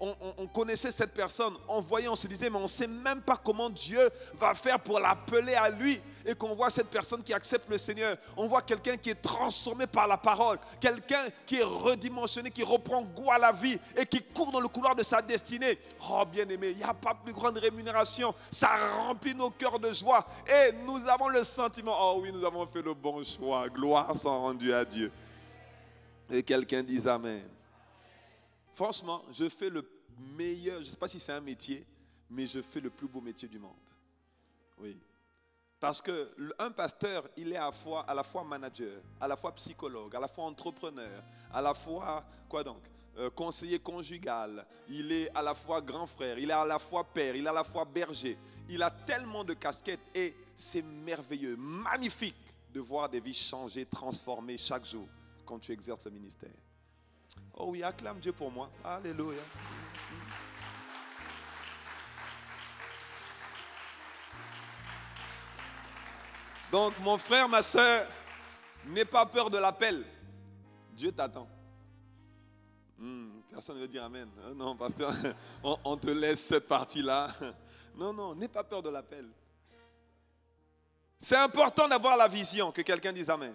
on connaissait cette personne, on voyait, on se disait, mais on ne sait même pas comment Dieu va faire pour l'appeler à lui. Et qu'on voit cette personne qui accepte le Seigneur, on voit quelqu'un qui est transformé par la parole, quelqu'un qui est redimensionné, qui reprend goût à la vie et qui court dans le couloir de sa destinée. Oh bien-aimé, il n'y a pas plus grande rémunération, ça remplit nos cœurs de joie et nous avons le sentiment, oh oui, nous avons fait le bon choix, gloire soit rendue à Dieu. Et quelqu'un dise Amen. Franchement, je fais le meilleur, je ne sais pas si c'est un métier, mais je fais le plus beau métier du monde. Oui. Parce qu'un pasteur, il est à la fois manager, à la fois psychologue, à la fois entrepreneur, à la fois, conseiller conjugal, il est à la fois grand frère, il est à la fois père, il est à la fois berger. Il a tellement de casquettes et c'est merveilleux, magnifique de voir des vies changer, transformées chaque jour quand tu exerces le ministère. Oh oui, acclame Dieu pour moi. Alléluia. Donc, mon frère, ma soeur, n'aie pas peur de l'appel. Dieu t'attend. Personne ne veut dire Amen. Non, pasteur, on te laisse cette partie-là. Non, n'aie pas peur de l'appel. C'est important d'avoir la vision, que quelqu'un dise Amen.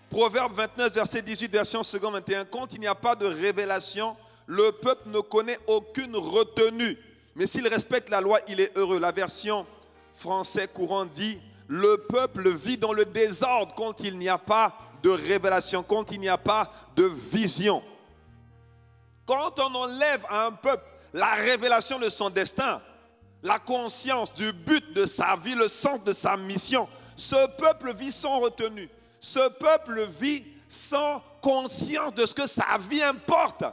Proverbe 29, verset 18, version second 21. Quand il n'y a pas de révélation, le peuple ne connaît aucune retenue. Mais s'il respecte la loi, il est heureux. La version français courant dit: le peuple vit dans le désordre quand il n'y a pas de révélation, quand il n'y a pas de vision. Quand on enlève à un peuple la révélation de son destin, la conscience du but de sa vie, le sens de sa mission, ce peuple vit sans retenue. Ce peuple vit sans conscience de ce que sa vie importe.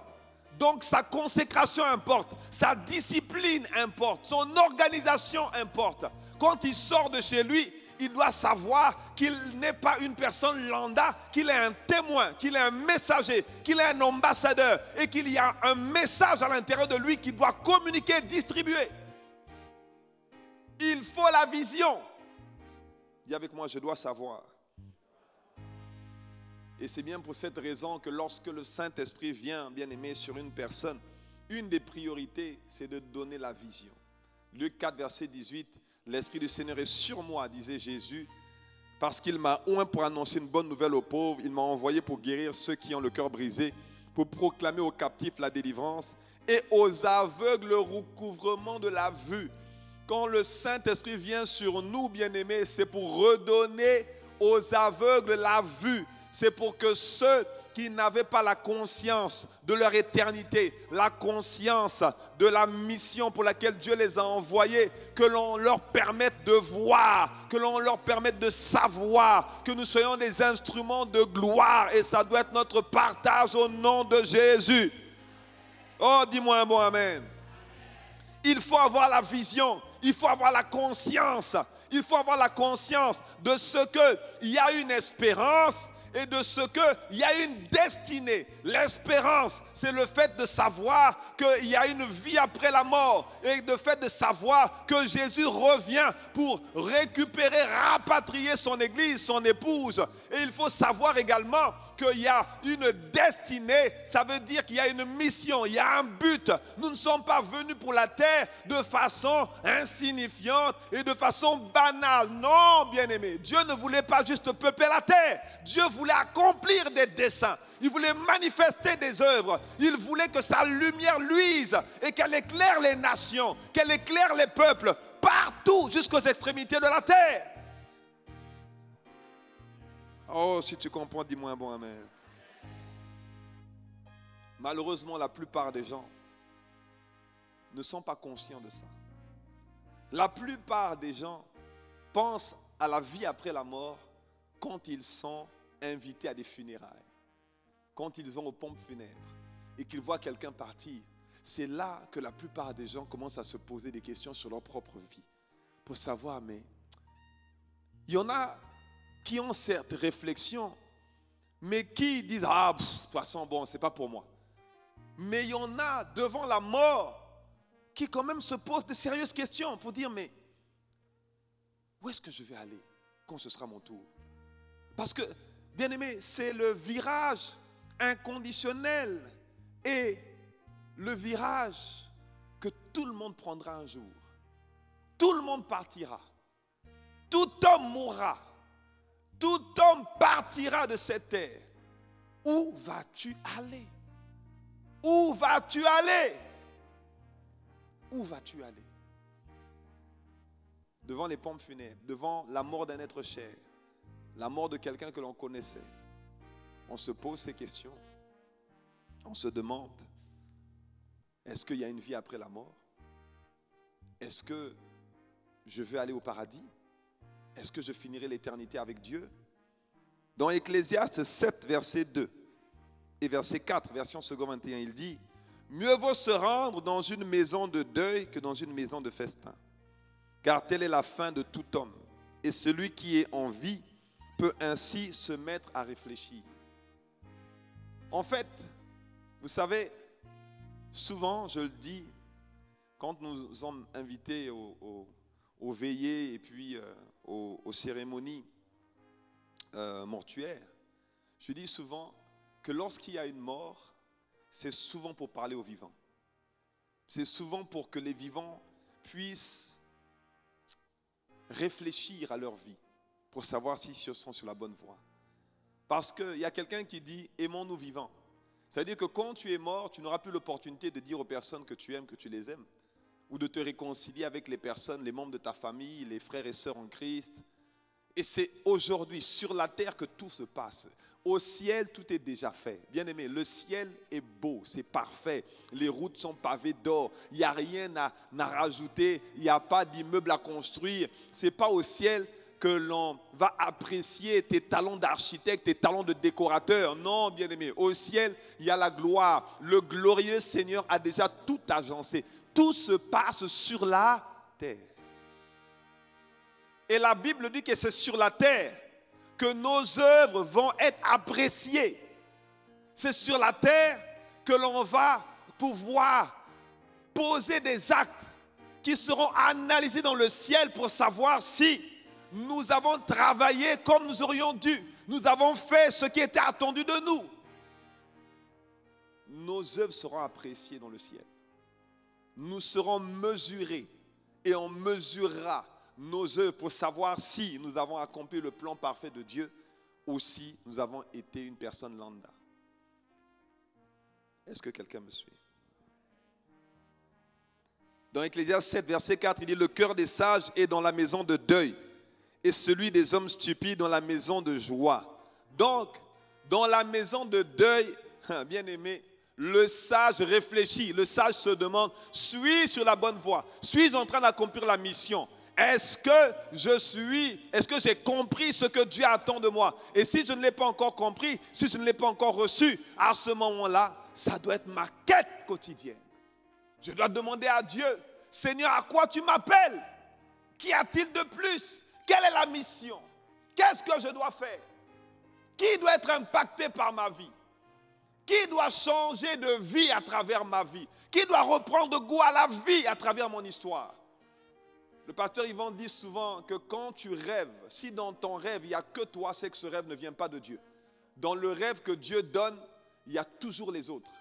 Donc sa consécration importe, sa discipline importe, son organisation importe. Quand il sort de chez lui, il doit savoir qu'il n'est pas une personne lambda, qu'il est un témoin, qu'il est un messager, qu'il est un ambassadeur et qu'il y a un message à l'intérieur de lui qu'il doit communiquer, distribuer. Il faut la vision. Dis avec moi, je dois savoir. Et c'est bien pour cette raison que lorsque le Saint-Esprit vient, bien-aimé, sur une personne, une des priorités, c'est de donner la vision. Luc 4, verset 18, l'Esprit du Seigneur est sur moi, disait Jésus, parce qu'il m'a oint pour annoncer une bonne nouvelle aux pauvres. Il m'a envoyé pour guérir ceux qui ont le cœur brisé, pour proclamer aux captifs la délivrance et aux aveugles le recouvrement de la vue. Quand le Saint-Esprit vient sur nous, bien-aimés, c'est pour redonner aux aveugles la vue. C'est pour que ceux qui n'avaient pas la conscience de leur éternité, la conscience de la mission pour laquelle Dieu les a envoyés, que l'on leur permette de voir, que l'on leur permette de savoir, que nous soyons des instruments de gloire. Et ça doit être notre partage au nom de Jésus. Oh, dis-moi un bon Amen. Il faut avoir la vision, il faut avoir la conscience. Il faut avoir la conscience de ce qu'il y a une espérance et de ce qu'il y a une destinée. L'espérance, c'est le fait de savoir qu'il y a une vie après la mort et le fait de savoir que Jésus revient pour récupérer, rapatrier son église, son épouse. Et il faut savoir également qu'il y a une destinée, ça veut dire qu'il y a une mission, il y a un but. Nous ne sommes pas venus pour la terre de façon insignifiante et de façon banale. Non, bien-aimé, Dieu ne voulait pas juste peupler la terre. Dieu voulait accomplir des desseins. Il voulait manifester des œuvres. Il voulait que sa lumière luise et qu'elle éclaire les nations, qu'elle éclaire les peuples partout jusqu'aux extrémités de la terre. Oh, si tu comprends, dis-moi un bon Amen. Malheureusement, la plupart des gens ne sont pas conscients de ça. La plupart des gens pensent à la vie après la mort quand ils sont invités à des funérailles, quand ils vont aux pompes funèbres et qu'ils voient quelqu'un partir. C'est là que la plupart des gens commencent à se poser des questions sur leur propre vie pour savoir, mais il y en a qui ont cette réflexion, mais qui disent, de toute façon, bon, c'est pas pour moi. Mais il y en a devant la mort qui quand même se posent de sérieuses questions pour dire, mais où est-ce que je vais aller quand ce sera mon tour? Parce que, bien aimé, c'est le virage inconditionnel et le virage que tout le monde prendra un jour. Tout le monde partira. Tout homme mourra. Tout homme partira de cette terre. Où vas-tu aller? Où vas-tu aller? Où vas-tu aller? Devant les pompes funèbres, devant la mort d'un être cher, la mort de quelqu'un que l'on connaissait, on se pose ces questions. On se demande, est-ce qu'il y a une vie après la mort? Est-ce que je vais aller au paradis? Est-ce que je finirai l'éternité avec Dieu? Dans Ecclésiaste 7, verset 2 et verset 4, version second 21, il dit, « Mieux vaut se rendre dans une maison de deuil que dans une maison de festin. Car telle est la fin de tout homme. Et celui qui est en vie peut ainsi se mettre à réfléchir. » En fait, vous savez, souvent, je le dis, quand nous sommes invités aux veillées et puis aux cérémonies mortuaires, je dis souvent que lorsqu'il y a une mort, c'est souvent pour parler aux vivants. C'est souvent pour que les vivants puissent réfléchir à leur vie, pour savoir s'ils sont sur la bonne voie. Parce qu'il y a quelqu'un qui dit « aimons-nous vivants ». C'est-à-dire que quand tu es mort, tu n'auras plus l'opportunité de dire aux personnes que tu aimes, que tu les aimes, ou de te réconcilier avec les personnes, les membres de ta famille, les frères et sœurs en Christ. Et c'est aujourd'hui, sur la terre, que tout se passe. Au ciel, tout est déjà fait. Bien-aimé, le ciel est beau, c'est parfait. Les routes sont pavées d'or. Il n'y a rien à rajouter. Il n'y a pas d'immeuble à construire. Ce n'est pas au ciel que l'on va apprécier tes talents d'architecte, tes talents de décorateur. Non, bien-aimé, au ciel, il y a la gloire. Le glorieux Seigneur a déjà tout agencé. Tout se passe sur la terre. Et la Bible dit que c'est sur la terre que nos œuvres vont être appréciées. C'est sur la terre que l'on va pouvoir poser des actes qui seront analysés dans le ciel pour savoir si nous avons travaillé comme nous aurions dû. Nous avons fait ce qui était attendu de nous. Nos œuvres seront appréciées dans le ciel. Nous serons mesurés et on mesurera nos œuvres pour savoir si nous avons accompli le plan parfait de Dieu ou si nous avons été une personne lambda. Est-ce que quelqu'un me suit? Dans Ecclésiaste 7, verset 4, il dit « Le cœur des sages est dans la maison de deuil et celui des hommes stupides dans la maison de joie. » Donc, dans la maison de deuil, bien aimé, le sage réfléchit, le sage se demande, suis-je sur la bonne voie? Suis-je en train d'accomplir la mission? Est-ce que j'ai compris ce que Dieu attend de moi? Et si je ne l'ai pas encore compris, si je ne l'ai pas encore reçu, à ce moment-là, ça doit être ma quête quotidienne. Je dois demander à Dieu, Seigneur, à quoi tu m'appelles? Qu'y a-t-il de plus? Quelle est la mission? Qu'est-ce que je dois faire? Qui doit être impacté par ma vie? Qui doit changer de vie à travers ma vie? Qui doit reprendre goût à la vie à travers mon histoire? Le pasteur Yvan dit souvent que quand tu rêves, si dans ton rêve, il n'y a que toi, c'est que ce rêve ne vient pas de Dieu. Dans le rêve que Dieu donne, il y a toujours les autres.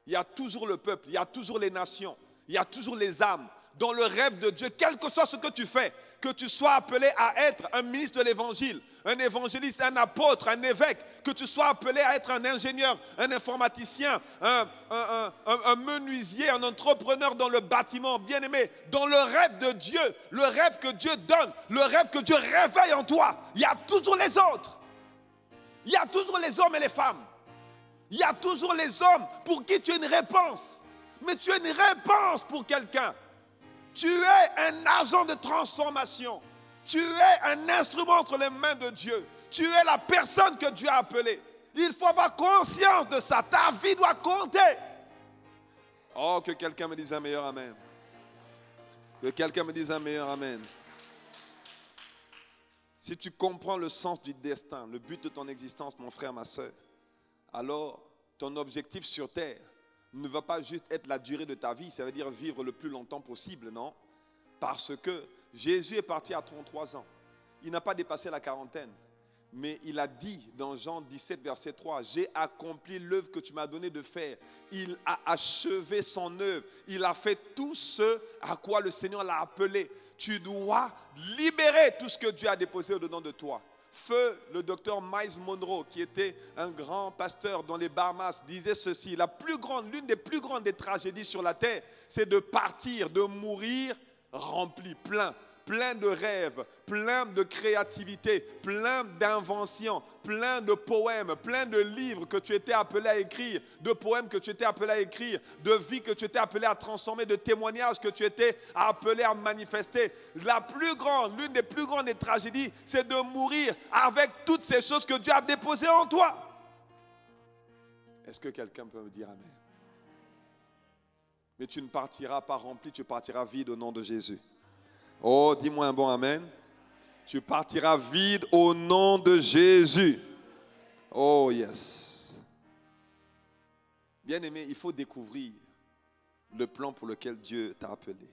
Il y a toujours le peuple, il y a toujours les nations, il y a toujours les âmes. Dans le rêve de Dieu, quel que soit ce que tu fais, que tu sois appelé à être un ministre de l'évangile, un évangéliste, un apôtre, un évêque, que tu sois appelé à être un ingénieur, un informaticien, un menuisier, un entrepreneur dans le bâtiment, bien aimé, dans le rêve de Dieu, le rêve que Dieu donne, le rêve que Dieu réveille en toi, il y a toujours les autres. Il y a toujours les hommes et les femmes. Il y a toujours les hommes pour qui tu as une réponse. Mais tu as une réponse pour quelqu'un. Tu es un agent de transformation. Tu es un instrument entre les mains de Dieu. Tu es la personne que Dieu a appelée. Il faut avoir conscience de ça. Ta vie doit compter. Oh, que quelqu'un me dise un meilleur amen. Que quelqu'un me dise un meilleur amen. Si tu comprends le sens du destin, le but de ton existence, mon frère, ma soeur, alors ton objectif sur terre ne va pas juste être la durée de ta vie, ça veut dire vivre le plus longtemps possible, non? Parce que Jésus est parti à 33 ans. Il n'a pas dépassé la quarantaine. Mais il a dit dans Jean 17, verset 3, « J'ai accompli l'œuvre que tu m'as donné de faire. » Il a achevé son œuvre. Il a fait tout ce à quoi le Seigneur l'a appelé. Tu dois libérer tout ce que Dieu a déposé au-dedans de toi. Feu, le docteur Miles Monroe, qui était un grand pasteur dans les Bahamas, disait ceci: l'une des plus grandes des tragédies sur la terre, c'est de partir, de mourir rempli, plein de rêves, plein de créativité, plein d'inventions, plein de poèmes, plein de livres que tu étais appelé à écrire, de poèmes que tu étais appelé à écrire, de vie que tu étais appelé à transformer, de témoignages que tu étais appelé à manifester. L'une des plus grandes des tragédies, c'est de mourir avec toutes ces choses que Dieu a déposées en toi. Est-ce que quelqu'un peut me dire amen? Mais tu ne partiras pas rempli, tu partiras vide au nom de Jésus. Oh, dis-moi un bon amen. Tu partiras vide au nom de Jésus. Oh, yes. Bien-aimé, il faut découvrir le plan pour lequel Dieu t'a appelé.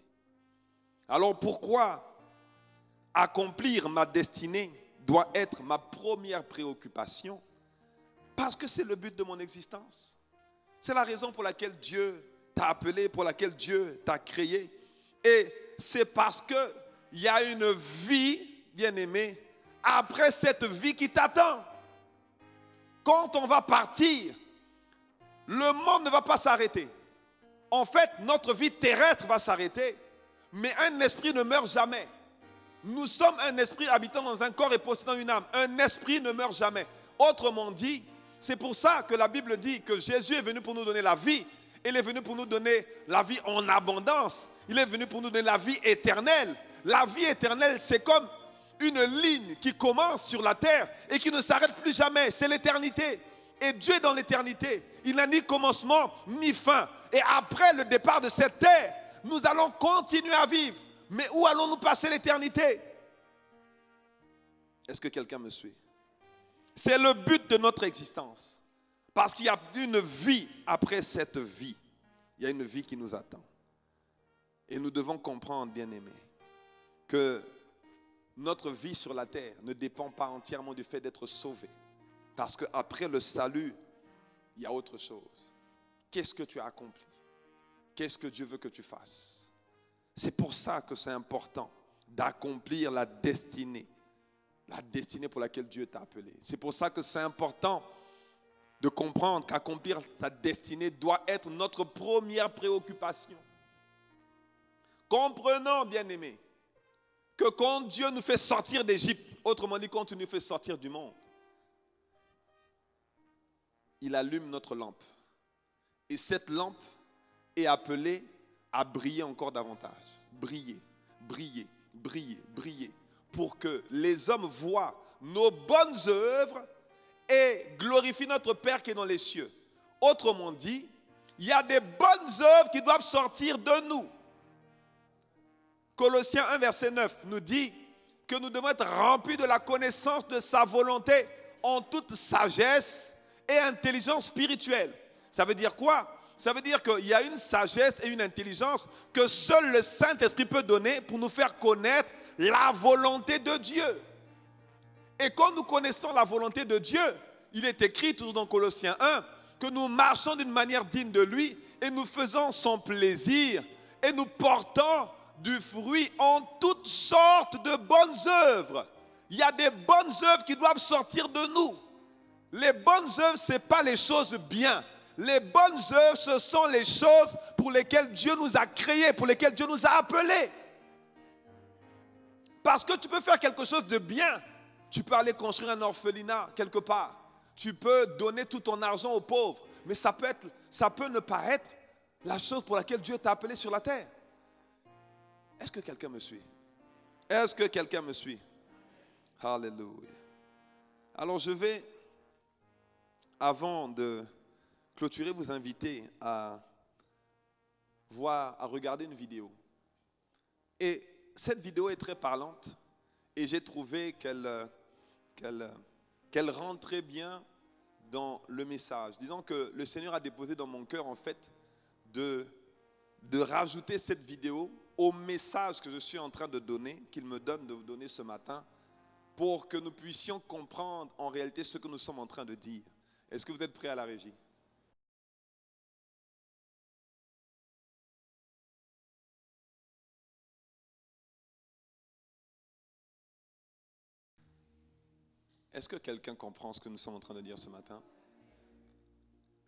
Alors pourquoi accomplir ma destinée doit être ma première préoccupation? Parce que c'est le but de mon existence. C'est la raison pour laquelle Dieu t'a appelé, pour laquelle Dieu t'a créé. Et c'est parce qu'il y a une vie, bien-aimé, après cette vie qui t'attend. Quand on va partir, le monde ne va pas s'arrêter. En fait, notre vie terrestre va s'arrêter, mais un esprit ne meurt jamais. Nous sommes un esprit habitant dans un corps et possédant une âme. Un esprit ne meurt jamais. Autrement dit, c'est pour ça que la Bible dit que Jésus est venu pour nous donner la vie. Il est venu pour nous donner la vie en abondance. Il est venu pour nous donner la vie éternelle. La vie éternelle, c'est comme une ligne qui commence sur la terre et qui ne s'arrête plus jamais. C'est l'éternité. Et Dieu est dans l'éternité. Il n'a ni commencement ni fin. Et après le départ de cette terre, nous allons continuer à vivre. Mais où allons-nous passer l'éternité? Est-ce que quelqu'un me suit? C'est le but de notre existence. Parce qu'il y a une vie après cette vie. Il y a une vie qui nous attend. Et nous devons comprendre, bien-aimés, que notre vie sur la terre ne dépend pas entièrement du fait d'être sauvé. Parce qu'après le salut, il y a autre chose. Qu'est-ce que tu as accompli? Qu'est-ce que Dieu veut que tu fasses? C'est pour ça que c'est important d'accomplir la destinée pour laquelle Dieu t'a appelé. C'est pour ça que c'est important de comprendre qu'accomplir sa destinée doit être notre première préoccupation. Comprenons, bien-aimés, que quand Dieu nous fait sortir d'Égypte, autrement dit, quand il nous fait sortir du monde, il allume notre lampe. Et cette lampe est appelée à briller encore davantage. Briller, briller, briller, briller. Pour que les hommes voient nos bonnes œuvres et glorifient notre Père qui est dans les cieux. Autrement dit, il y a des bonnes œuvres qui doivent sortir de nous. Colossiens 1, verset 9 nous dit que nous devons être remplis de la connaissance de sa volonté en toute sagesse et intelligence spirituelle. Ça veut dire quoi? Ça veut dire qu'il y a une sagesse et une intelligence que seul le Saint-Esprit peut donner pour nous faire connaître la volonté de Dieu. Et quand nous connaissons la volonté de Dieu, il est écrit toujours dans Colossiens 1 que nous marchons d'une manière digne de lui et nous faisons son plaisir et nous portons du fruit en toutes sortes de bonnes œuvres. Il y a des bonnes œuvres qui doivent sortir de nous. Les bonnes œuvres, ce n'est pas les choses bien. Les bonnes œuvres, ce sont les choses pour lesquelles Dieu nous a créés, pour lesquelles Dieu nous a appelés. Parce que tu peux faire quelque chose de bien. Tu peux aller construire un orphelinat quelque part. Tu peux donner tout ton argent aux pauvres. Mais ça peut ne pas être la chose pour laquelle Dieu t'a appelé sur la terre. Est-ce que quelqu'un me suit? Est-ce que quelqu'un me suit? Alléluia. Alors je vais, avant de clôturer, vous inviter à regarder une vidéo. Et cette vidéo est très parlante et j'ai trouvé qu'elle rentrait bien dans le message. Disons que le Seigneur a déposé dans mon cœur en fait de rajouter cette vidéo au message que je suis en train de donner, qu'il me donne de vous donner ce matin, pour que nous puissions comprendre en réalité ce que nous sommes en train de dire. Est-ce que vous êtes prêts à la régie? Est-ce que quelqu'un comprend ce que nous sommes en train de dire ce matin?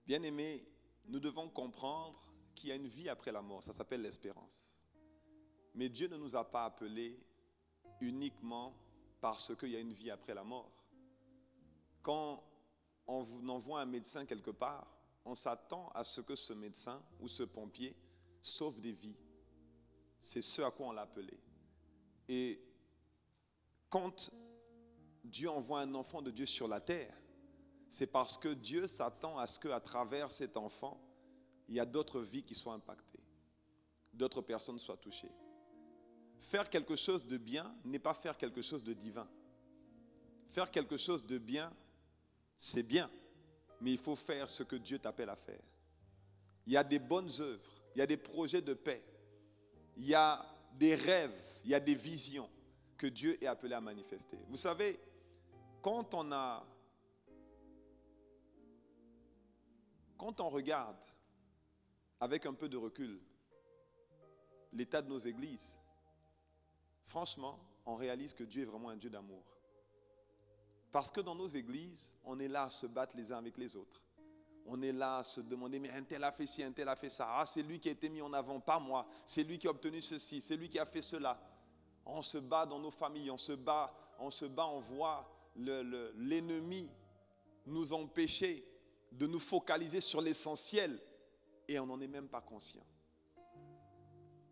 Bien-aimés, nous devons comprendre qu'il y a une vie après la mort. Ça s'appelle l'espérance. Mais Dieu ne nous a pas appelés uniquement parce qu'il y a une vie après la mort. Quand on vous envoie un médecin quelque part, on s'attend à ce que ce médecin ou ce pompier sauve des vies. C'est ce à quoi on l'a appelé. Et quand Dieu envoie un enfant de Dieu sur la terre, c'est parce que Dieu s'attend à ce qu'à travers cet enfant, il y a d'autres vies qui soient impactées, d'autres personnes soient touchées. Faire quelque chose de bien n'est pas faire quelque chose de divin. Faire quelque chose de bien, c'est bien, mais il faut faire ce que Dieu t'appelle à faire. Il y a des bonnes œuvres, il y a des projets de paix, il y a des rêves, il y a des visions que Dieu est appelé à manifester. Vous savez, quand on regarde avec un peu de recul l'état de nos églises, franchement, on réalise que Dieu est vraiment un Dieu d'amour. Parce que dans nos églises, on est là à se battre les uns avec les autres. On est là à se demander, mais un tel a fait ci, un tel a fait ça. Ah, c'est lui qui a été mis en avant, pas moi. C'est lui qui a obtenu ceci, c'est lui qui a fait cela. On se bat dans nos familles, on se bat, on voit l'ennemi nous empêcher de nous focaliser sur l'essentiel et on n'en est même pas conscient.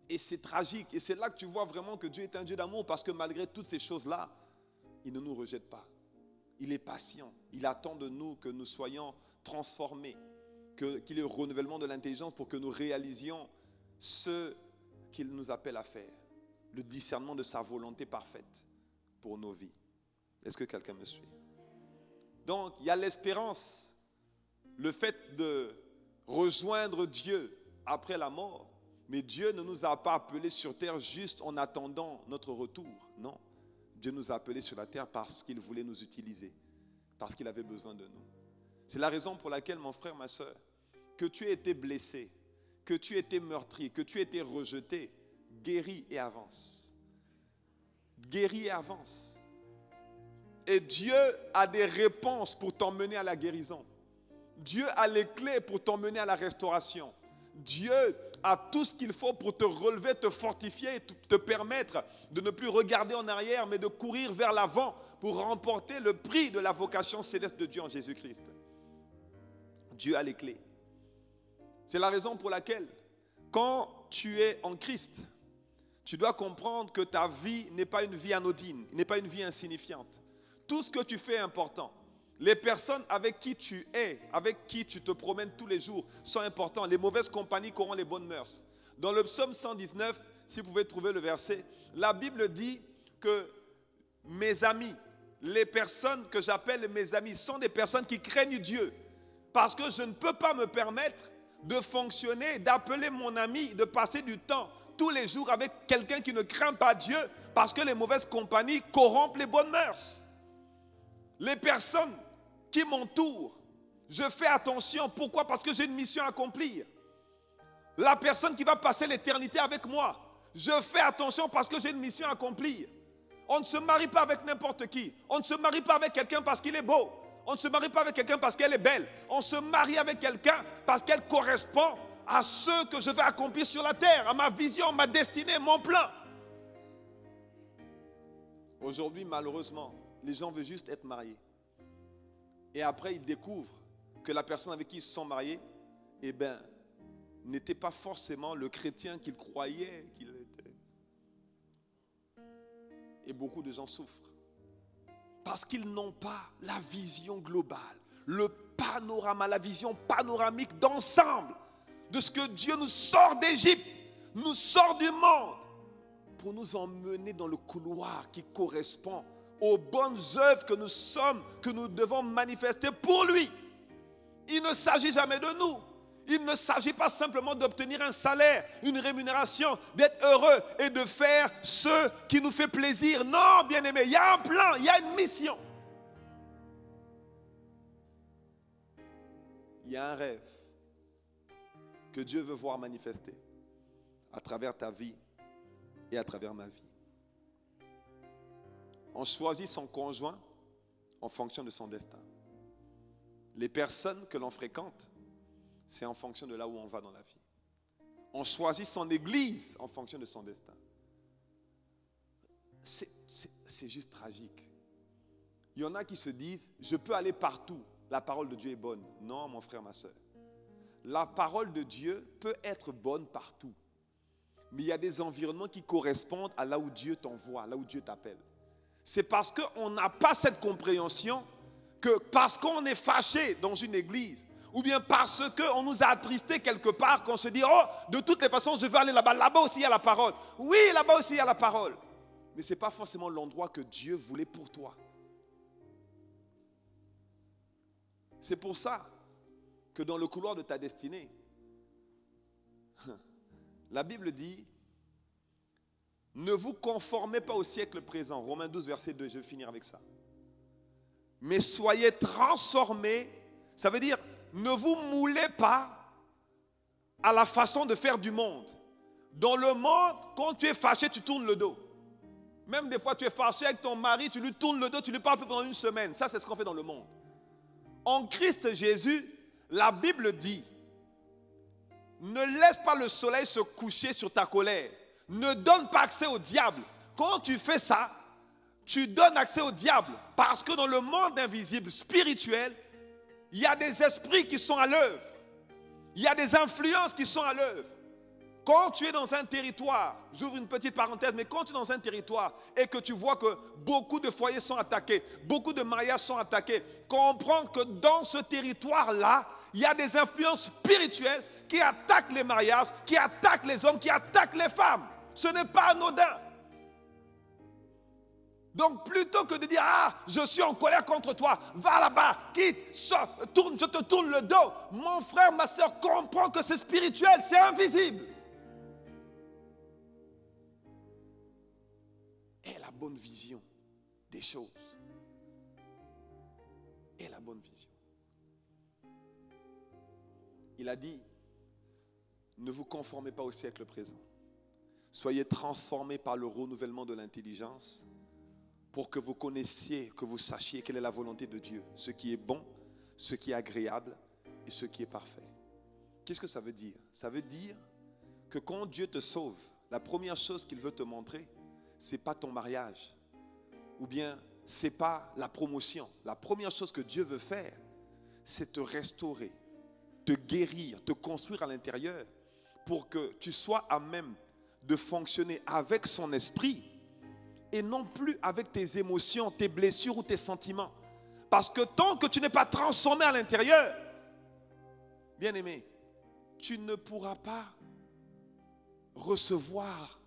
Et c'est tragique. Et c'est là que tu vois vraiment que Dieu est un Dieu d'amour parce que malgré toutes ces choses-là, il ne nous rejette pas. Il est patient. Il attend de nous que nous soyons transformés, qu'il y ait le renouvellement de l'intelligence pour que nous réalisions ce qu'il nous appelle à faire. Le discernement de sa volonté parfaite pour nos vies. Est-ce que quelqu'un me suit? Donc, il y a l'espérance, le fait de rejoindre Dieu après la mort. Mais Dieu ne nous a pas appelés sur terre juste en attendant notre retour. Non, Dieu nous a appelés sur la terre parce qu'il voulait nous utiliser, parce qu'il avait besoin de nous. C'est la raison pour laquelle, mon frère, ma soeur, que tu aies été blessé, que tu aies été meurtri, que tu aies été rejeté, guéris et avance. Guéris et avance. Et Dieu a des réponses pour t'emmener à la guérison. Dieu a les clés pour t'emmener à la restauration. Dieu a tout ce qu'il faut pour te relever, te fortifier et te permettre de ne plus regarder en arrière, mais de courir vers l'avant pour remporter le prix de la vocation céleste de Dieu en Jésus-Christ. Dieu a les clés. C'est la raison pour laquelle, quand tu es en Christ, tu dois comprendre que ta vie n'est pas une vie anodine, n'est pas une vie insignifiante. Tout ce que tu fais est important. Les personnes avec qui tu es, avec qui tu te promènes tous les jours sont importantes. Les mauvaises compagnies corrompent les bonnes mœurs. Dans le psaume 119, si vous pouvez trouver le verset, la Bible dit que mes amis, les personnes que j'appelle mes amis, sont des personnes qui craignent Dieu. Parce que je ne peux pas me permettre de fonctionner, d'appeler mon ami, de passer du temps tous les jours avec quelqu'un qui ne craint pas Dieu, parce que les mauvaises compagnies corrompent les bonnes mœurs. Les personnes qui m'entourent, je fais attention. Pourquoi? Parce que j'ai une mission à accomplir. La personne qui va passer l'éternité avec moi, je fais attention parce que j'ai une mission à accomplir. On ne se marie pas avec n'importe qui. On ne se marie pas avec quelqu'un parce qu'il est beau. On ne se marie pas avec quelqu'un parce qu'elle est belle. On se marie avec quelqu'un parce qu'elle correspond à ce que je vais accomplir sur la terre, à ma vision, ma destinée, mon plan. Aujourd'hui, malheureusement, les gens veulent juste être mariés. Et après, ils découvrent que la personne avec qui ils se sont mariés, n'était pas forcément le chrétien qu'ils croyaient qu'il était. Et beaucoup de gens souffrent. Parce qu'ils n'ont pas la vision globale, le panorama, la vision panoramique d'ensemble de ce que Dieu nous sort d'Égypte, nous sort du monde, pour nous emmener dans le couloir qui correspond aux bonnes œuvres que nous devons manifester pour lui. Il ne s'agit jamais de nous. Il ne s'agit pas simplement d'obtenir un salaire, une rémunération, d'être heureux et de faire ce qui nous fait plaisir. Non, bien-aimé, il y a un plan, il y a une mission. Il y a un rêve que Dieu veut voir manifester à travers ta vie et à travers ma vie. On choisit son conjoint en fonction de son destin. Les personnes que l'on fréquente, c'est en fonction de là où on va dans la vie. On choisit son église en fonction de son destin. C'est juste tragique. Il y en a qui se disent, je peux aller partout, la parole de Dieu est bonne. Non, mon frère, ma soeur. La parole de Dieu peut être bonne partout. Mais il y a des environnements qui correspondent à là où Dieu t'envoie, là où Dieu t'appelle. C'est parce qu'on n'a pas cette compréhension que parce qu'on est fâché dans une église, ou bien parce qu'on nous a attristés quelque part, qu'on se dit, oh, de toutes les façons, je veux aller là-bas. Là-bas aussi, il y a la parole. Oui, là-bas aussi, il y a la parole. Mais ce n'est pas forcément l'endroit que Dieu voulait pour toi. C'est pour ça que dans le couloir de ta destinée, la Bible dit, ne vous conformez pas au siècle présent. Romains 12, verset 2, je vais finir avec ça. Mais soyez transformés, ça veut dire, ne vous moulez pas à la façon de faire du monde. Dans le monde, quand tu es fâché, tu tournes le dos. Même des fois, tu es fâché avec ton mari, tu lui tournes le dos, tu lui parles plus pendant une semaine. Ça, c'est ce qu'on fait dans le monde. En Christ Jésus, la Bible dit, ne laisse pas le soleil se coucher sur ta colère. Ne donne pas accès au diable. Quand tu fais ça, tu donnes accès au diable. Parce que dans le monde invisible, spirituel, il y a des esprits qui sont à l'œuvre. Il y a des influences qui sont à l'œuvre. Quand tu es dans un territoire, j'ouvre une petite parenthèse, mais quand tu es dans un territoire et que tu vois que beaucoup de foyers sont attaqués, beaucoup de mariages sont attaqués, comprends que dans ce territoire-là, il y a des influences spirituelles qui attaquent les mariages, qui attaquent les hommes, qui attaquent les femmes. Ce n'est pas anodin. Donc plutôt que de dire, ah, je suis en colère contre toi, va là-bas, quitte, sors, tourne, je te tourne le dos. Mon frère, ma soeur, comprends que c'est spirituel, c'est invisible. Aie la bonne vision des choses. Aie la bonne vision. Il a dit, ne vous conformez pas au siècle présent. Soyez transformés par le renouvellement de l'intelligence pour que vous connaissiez, que vous sachiez quelle est la volonté de Dieu, ce qui est bon, ce qui est agréable et ce qui est parfait. Qu'est-ce que ça veut dire? Ça veut dire que quand Dieu te sauve, la première chose qu'il veut te montrer, ce n'est pas ton mariage ou bien ce n'est pas la promotion. La première chose que Dieu veut faire, c'est te restaurer, te guérir, te construire à l'intérieur pour que tu sois à même de fonctionner avec son esprit et non plus avec tes émotions, tes blessures ou tes sentiments. Parce que tant que tu n'es pas transformé à l'intérieur, bien-aimé, tu ne pourras pas recevoir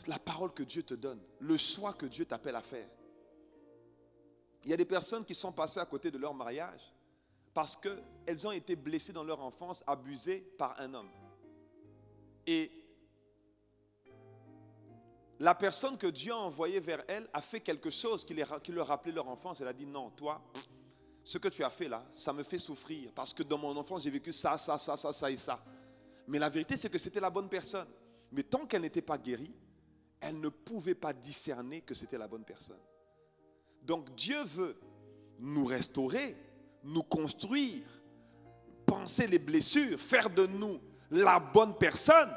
la parole que Dieu te donne, le choix que Dieu t'appelle à faire. Il y a des personnes qui sont passées à côté de leur mariage parce qu'elles ont été blessées dans leur enfance, abusées par un homme. Et la personne que Dieu a envoyée vers elles a fait quelque chose qui leur rappelait leur enfance. Elle a dit, non, toi, ce que tu as fait là, ça me fait souffrir parce que dans mon enfance, j'ai vécu ça et ça. Mais la vérité, c'est que c'était la bonne personne. Mais tant qu'elle n'était pas guérie, elle ne pouvait pas discerner que c'était la bonne personne. Donc Dieu veut nous restaurer, nous construire, penser les blessures, faire de nous la bonne personne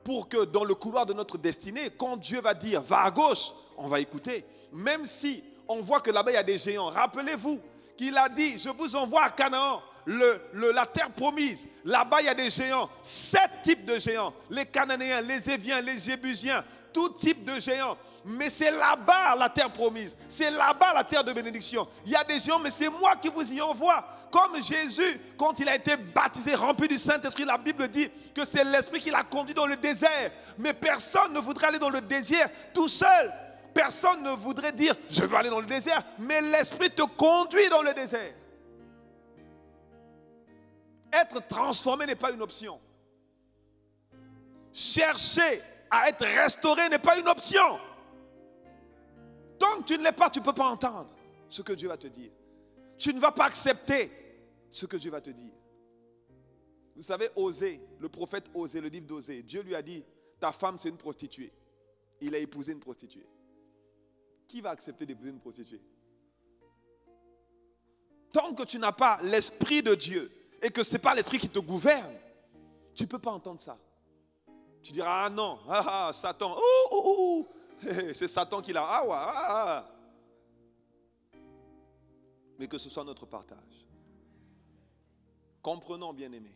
pour que dans le couloir de notre destinée, quand Dieu va dire va à gauche, on va écouter. Même si on voit que là-bas il y a des géants. Rappelez-vous qu'il a dit, je vous envoie à Canaan, la terre promise. Là-bas il y a des géants, 7 types de géants. Les Cananéens, les Éviens, les Jébusiens, tout type de géants. Mais c'est là-bas la terre promise. C'est là-bas la terre de bénédiction. Il y a des géants, mais c'est moi qui vous y envoie. Comme Jésus, quand il a été baptisé, rempli du Saint-Esprit, la Bible dit que c'est l'Esprit qui l'a conduit dans le désert. Mais personne ne voudrait aller dans le désert tout seul. Personne ne voudrait dire, je veux aller dans le désert. Mais l'Esprit te conduit dans le désert. être transformé n'est pas une option. Chercher à être restauré n'est pas une option. Tant que tu ne l'es pas, tu ne peux pas entendre ce que Dieu va te dire. Tu ne vas pas accepter ce que Dieu va te dire. Vous savez, Osée, le prophète Osée, le livre d'Osée, Dieu lui a dit, ta femme c'est une prostituée. Il a épousé une prostituée. Qui va accepter d'épouser une prostituée? Tant que tu n'as pas l'esprit de Dieu et que ce n'est pas l'esprit qui te gouverne, tu ne peux pas entendre ça. Tu diras, ah non, Satan, c'est Satan qui l'a, Mais que ce soit notre partage. Comprenons, bien-aimés,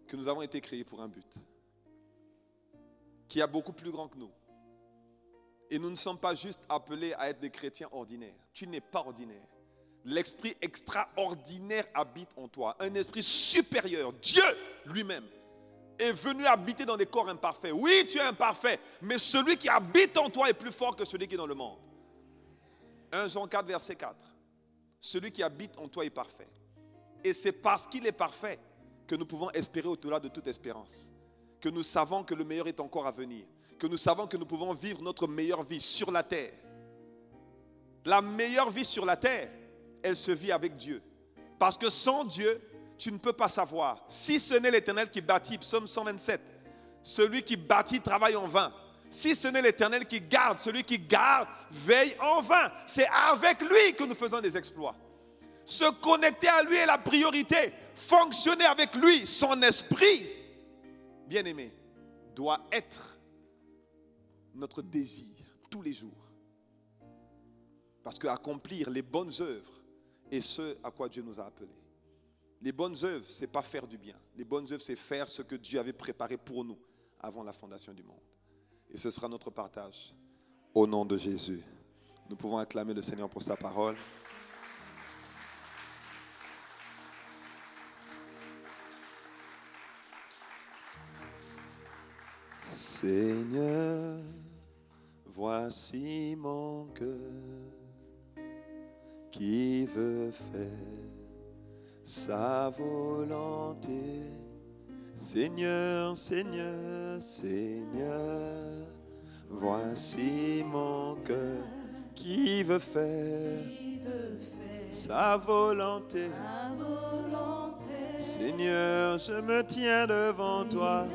que nous avons été créés pour un but qui est beaucoup plus grand que nous. Et nous ne sommes pas juste appelés à être des chrétiens ordinaires. Tu n'es pas ordinaire. L'esprit extraordinaire habite en toi. Un esprit supérieur, Dieu lui-même, est venu habiter dans des corps imparfaits. Oui, tu es imparfait, mais celui qui habite en toi est plus fort que celui qui est dans le monde. 1 Jean 4, verset 4. Celui qui habite en toi est parfait. Et c'est parce qu'il est parfait que nous pouvons espérer au-delà de toute espérance. Que nous savons que le meilleur est encore à venir. Que nous savons que nous pouvons vivre notre meilleure vie sur la terre. La meilleure vie sur la terre, elle se vit avec Dieu. Parce que sans Dieu, tu ne peux pas savoir. Si ce n'est l'Éternel qui bâtit, psaume 127, celui qui bâtit travaille en vain. Si ce n'est l'Éternel qui garde, celui qui garde veille en vain. C'est avec lui que nous faisons des exploits. Se connecter à lui est la priorité. Fonctionner avec lui, son esprit, bien-aimé, doit être notre désir tous les jours. Parce qu'accomplir les bonnes œuvres est ce à quoi Dieu nous a appelés. Les bonnes œuvres, ce n'est pas faire du bien. Les bonnes œuvres, c'est faire ce que Dieu avait préparé pour nous avant la fondation du monde. Et ce sera notre partage. Au nom de Jésus, nous pouvons acclamer le Seigneur pour sa parole. Seigneur, voici mon cœur qui veut faire sa volonté. Seigneur, Seigneur, Seigneur, voici mon cœur qui veut faire sa volonté. Seigneur, je me tiens devant toi.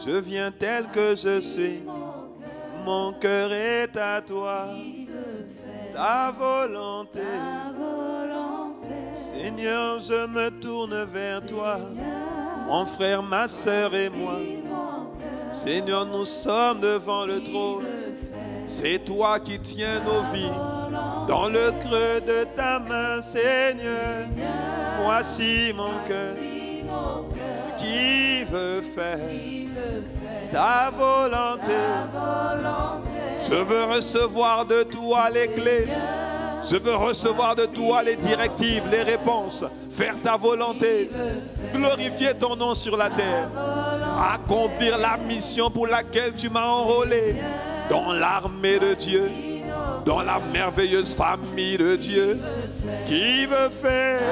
Je viens tel que je suis. Mon cœur est à toi. Ta volonté. Seigneur, je me tourne vers toi. Mon frère, ma sœur et moi. Seigneur, nous sommes devant le trône. C'est toi qui tiens nos vies dans le creux de ta main, Seigneur. Voici mon cœur qui veut faire ta volonté. Je veux recevoir de toi les clés. Je veux recevoir de toi les directives, les réponses. Faire ta volonté. Glorifier ton nom sur la terre. Accomplir la mission pour laquelle tu m'as enrôlé. Dans l'armée de Dieu. Dans la merveilleuse famille de Dieu. Qui veut faire.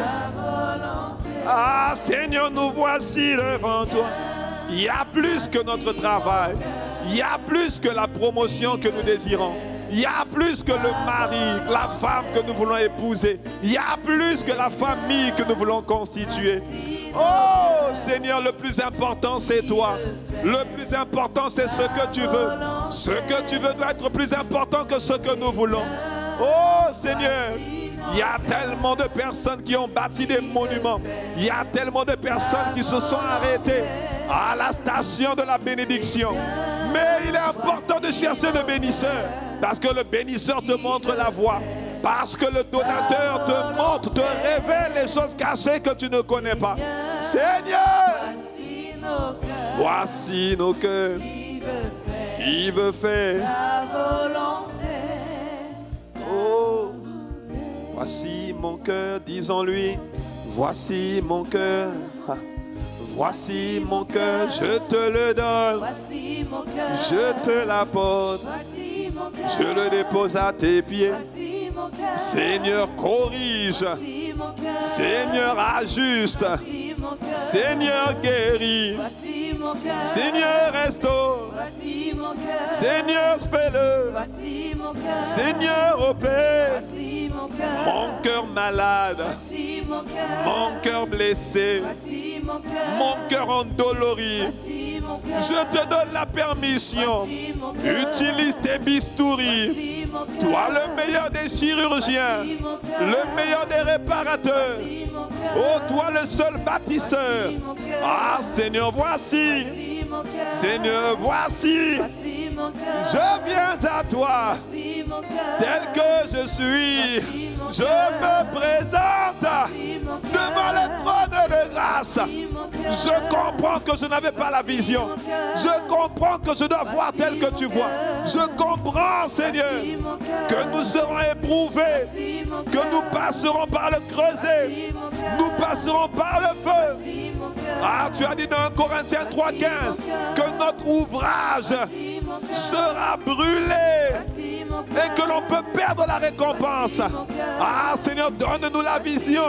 Ah Seigneur, nous voici devant toi. Il y a plus que notre travail. Il y a plus que la promotion que nous désirons. Il y a plus que le mari, la femme que nous voulons épouser. Il y a plus que la famille que nous voulons constituer. Oh Seigneur, le plus important c'est toi. Le plus important c'est ce que tu veux. Ce que tu veux doit être plus important que ce que nous voulons. Oh Seigneur, il y a tellement de personnes qui ont bâti des monuments. Il y a tellement de personnes qui se sont arrêtées à la station de la bénédiction. Mais il est important de chercher le bénisseur. Parce que le bénisseur te montre la voie. Parce que le donateur te montre, te révèle les choses cachées que tu ne connais pas. Seigneur, voici nos cœurs. Qui veut faire ta volonté. Oh, voici mon cœur, disons-lui. Voici mon cœur. Voici mon cœur, je te le donne. Voici mon cœur, je te l'apporte. Je le dépose à tes pieds. Seigneur, corrige. Seigneur, ajuste. mon cœur. Seigneur, guéris. Voici mon cœur. Seigneur, restaure. Voici mon cœur. Seigneur, fais-le. Voici mon cœur. Seigneur, opère. Voici mon cœur. Mon cœur malade. Voici mon cœur. Mon cœur blessé. Voici mon cœur. Mon cœur endolori. Voici mon cœur. Je te donne la permission. Voici mon cœur. Utilise tes bistouris. Voici mon cœur. Toi, le meilleur des chirurgiens. Voici mon cœur. Le meilleur des réparateurs. Voici mon cœur. Oh, toi, le seul bâtisseur. Voici mon cœur. Ah, Seigneur, voici. Voici mon cœur. Seigneur, voici. Voici mon cœur. Je viens à toi. Voici mon cœur. Tel que je suis. Voici mon Je cœur. me présente Voici mon cœur. devant le trône de grâce. Voici mon cœur. Je comprends que je n'avais pas la vision. Je comprends que je dois voir tel que tu vois. Je comprends, Seigneur, Voici mon cœur. que nous serons éprouvés, Voici mon que cœur. nous passerons par le creuset, Voici mon cœur. nous passerons par le feu. Voici mon cœur. Ah, tu as dit dans 1 Corinthiens 3,15 que notre ouvrage Voici mon cœur. sera brûlé Voici mon cœur. et que l'on peut perdre la récompense. Ah, Seigneur, donne-nous la vision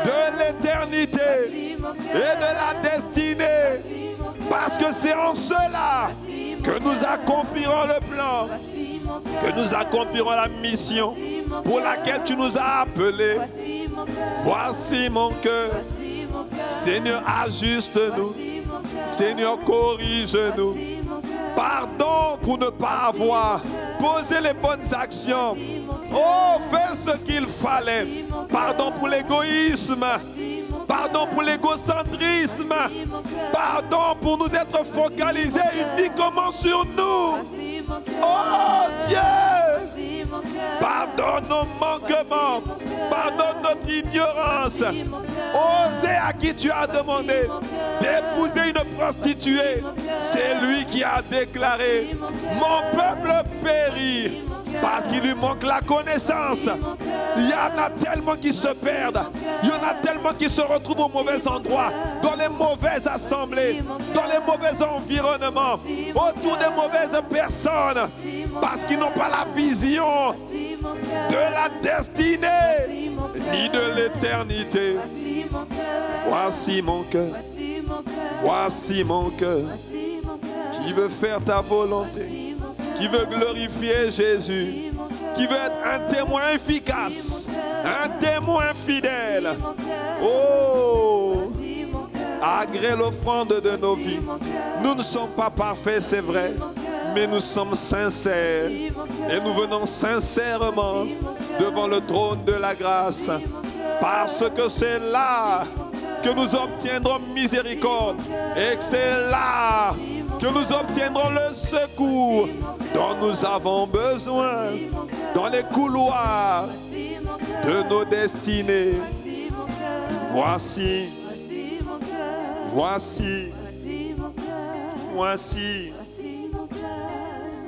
de l'éternité Voici mon et cœur. de la destinée. Voici mon cœur. Parce que c'est en cela Voici mon que nous cœur. accomplirons le plan, Voici mon cœur. que nous accomplirons la mission Voici mon pour cœur. laquelle tu nous as appelés. Voici mon cœur. Voici mon cœur. Voici mon cœur. Seigneur, ajuste-nous. Voici mon cœur. Seigneur, corrige-nous. Voici mon cœur. Pardon pour ne pas avoir posé les bonnes actions. Voici mon cœur. Oh, fais ce qu'il fallait. Pardon pour l'égoïsme. Voici mon cœur. Pardon pour l'égocentrisme. Voici mon cœur. Pardon pour nous être focalisés uniquement sur nous. Voici mon cœur. Oh Dieu, Voici mon cœur. pardonne nos manquements. Pardonne notre ignorance. Voici mon cœur. Osez à qui tu as demandé d'épouser une prostituée. C'est lui qui a déclaré: mon peuple périt parce qu'il lui manque la connaissance. Il y en a tellement qui se perdent. Il y en a tellement qui se retrouvent au mauvais endroit, dans les mauvaises assemblées, dans les mauvais environnements, autour des mauvaises personnes, parce qu'ils n'ont pas la vision Voici mon cœur. de la destinée ni de l'éternité. Voici mon cœur. Voici mon cœur, Voici mon cœur. voici mon cœur, Voici mon cœur. qui veut faire ta volonté, Voici mon cœur. qui veut glorifier Jésus, Voici mon cœur. qui veut être un témoin efficace, un témoin fidèle. Voici mon cœur. Oh, Voici mon cœur. agrée l'offrande de nos vies. Voici mon cœur. Nous ne sommes pas parfaits, c'est vrai, mais nous sommes sincères. Voici mon cœur. Et nous venons sincèrement devant le trône de la grâce, parce que c'est là que nous obtiendrons miséricorde et que c'est là que nous obtiendrons le secours dont nous avons besoin dans les couloirs Voici mon cœur. de nos destinées. Voici mon cœur. Voici, Voici mon cœur. voici, Voici mon cœur. voici. Voici mon cœur.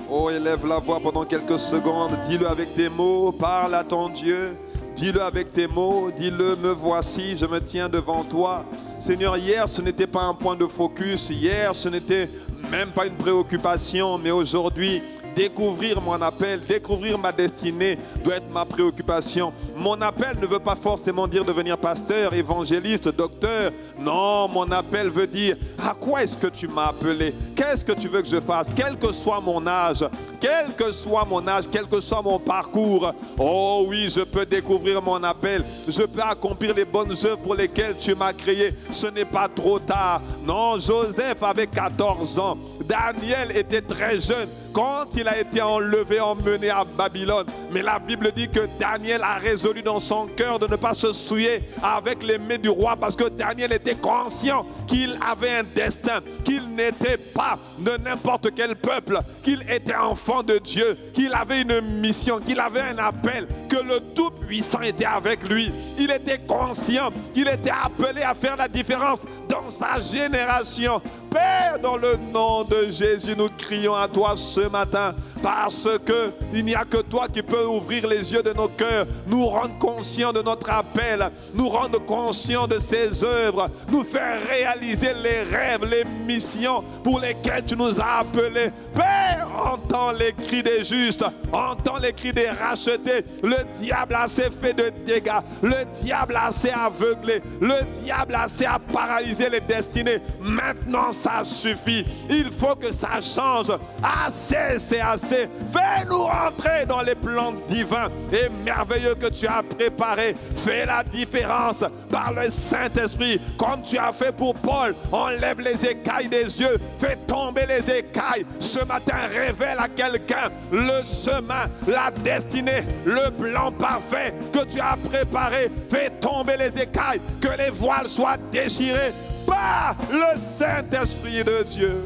Oh, élève la voix pendant quelques secondes. Dis-le avec tes mots. Parle à ton Dieu. Dis-le avec tes mots. Dis-le, me voici, je me tiens devant toi. Seigneur, hier, ce n'était pas un point de focus. Hier, ce n'était même pas une préoccupation. Mais aujourd'hui, découvrir mon appel, découvrir ma destinée doit être ma préoccupation. Mon appel ne veut pas forcément dire devenir pasteur, évangéliste, docteur. Non, mon appel veut dire à quoi est-ce que tu m'as appelé? Qu'est-ce que tu veux que je fasse? Quel que soit mon âge, quel que soit mon âge, quel que soit mon parcours. Oh oui, je peux découvrir mon appel. Je peux accomplir les bonnes œuvres pour lesquelles tu m'as créé. Ce n'est pas trop tard. Non, Joseph avait 14 ans. Daniel était très jeune quand il a été enlevé, emmené à Babylone. Mais la Bible dit que Daniel a résolu dans son cœur de ne pas se souiller avec les mets du roi, parce que Daniel était conscient qu'il avait un destin, qu'il n'était pas de n'importe quel peuple, qu'il était enfant de Dieu, qu'il avait une mission, qu'il avait un appel, que le Tout-Puissant était avec lui. Il était conscient qu'il était appelé à faire la différence dans dans sa génération. Père, dans le nom de Jésus, nous crions à toi ce matin parce que il n'y a que toi qui peux ouvrir les yeux de nos cœurs, nous rendre conscients de notre appel, nous rendre conscients de ses œuvres, nous faire réaliser les rêves, les missions pour lesquelles tu nous as appelés. Père, entends les cris des justes, entends les cris des rachetés. Le diable a assez fait de dégâts, le diable a assez aveuglé, le diable a assez à paralyser les destinées. Maintenant, ça suffit. Il faut que ça change. Assez, c'est assez. Fais-nous rentrer dans les plans divins et merveilleux que tu as préparés. Fais la différence par le Saint-Esprit, comme tu as fait pour Paul. Enlève les écailles des yeux, fais tomber les écailles. Ce matin, révèle à quelqu'un le chemin, la destinée, le plan parfait que tu as préparé. Fais tomber les écailles, que les voiles soient déchirés par le Saint-Esprit de Dieu.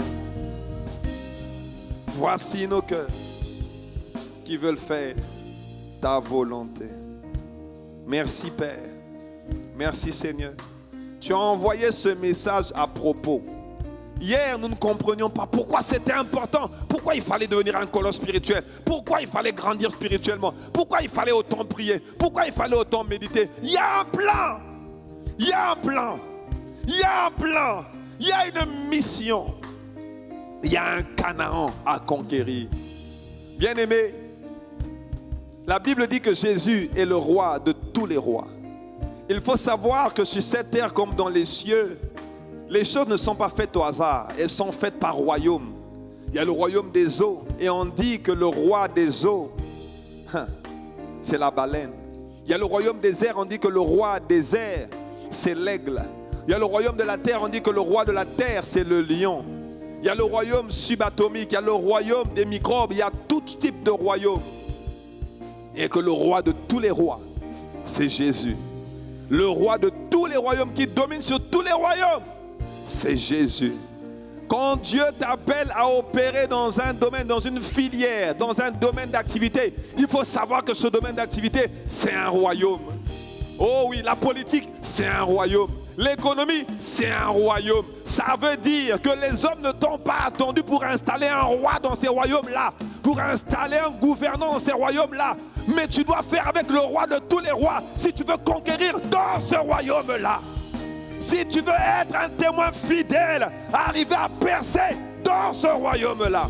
Voici nos cœurs qui veulent faire ta volonté. Merci Père. Merci Seigneur. Tu as envoyé ce message à propos. Hier, nous ne comprenions pas pourquoi c'était important. Pourquoi il fallait devenir un colosse spirituel. Pourquoi il fallait grandir spirituellement. Pourquoi il fallait autant prier. Pourquoi il fallait autant méditer. Il y a un plan. Il y a un plan. Il y a un plan. Il y a une mission. Il y a un Canaan à conquérir. Bien-aimés, la Bible dit que Jésus est le roi de tous les rois. Il faut savoir que sur cette terre comme dans les cieux, les choses ne sont pas faites au hasard. Elles sont faites par royaume. Il y a le royaume des eaux. Et on dit que le roi des eaux, c'est la baleine. Il y a le royaume des airs. On dit que le roi des airs, c'est l'aigle. Il y a le royaume de la terre. On dit que le roi de la terre, c'est le lion. Il y a le royaume subatomique, il y a le royaume des microbes, il y a tout type de royaume. Et que le roi de tous les rois, c'est Jésus. Le roi de tous les royaumes qui domine sur tous les royaumes, c'est Jésus. Quand Dieu t'appelle à opérer dans un domaine, dans une filière, dans un domaine d'activité, il faut savoir que ce domaine d'activité, c'est un royaume. Oh oui, la politique, c'est un royaume. L'économie, c'est un royaume. Ça veut dire que les hommes ne t'ont pas attendu pour installer un roi dans ces royaumes-là, pour installer un gouvernant dans ces royaumes-là. Mais tu dois faire avec le roi de tous les rois si tu veux conquérir dans ce royaume-là. Si tu veux être un témoin fidèle, arriver à percer dans ce royaume-là.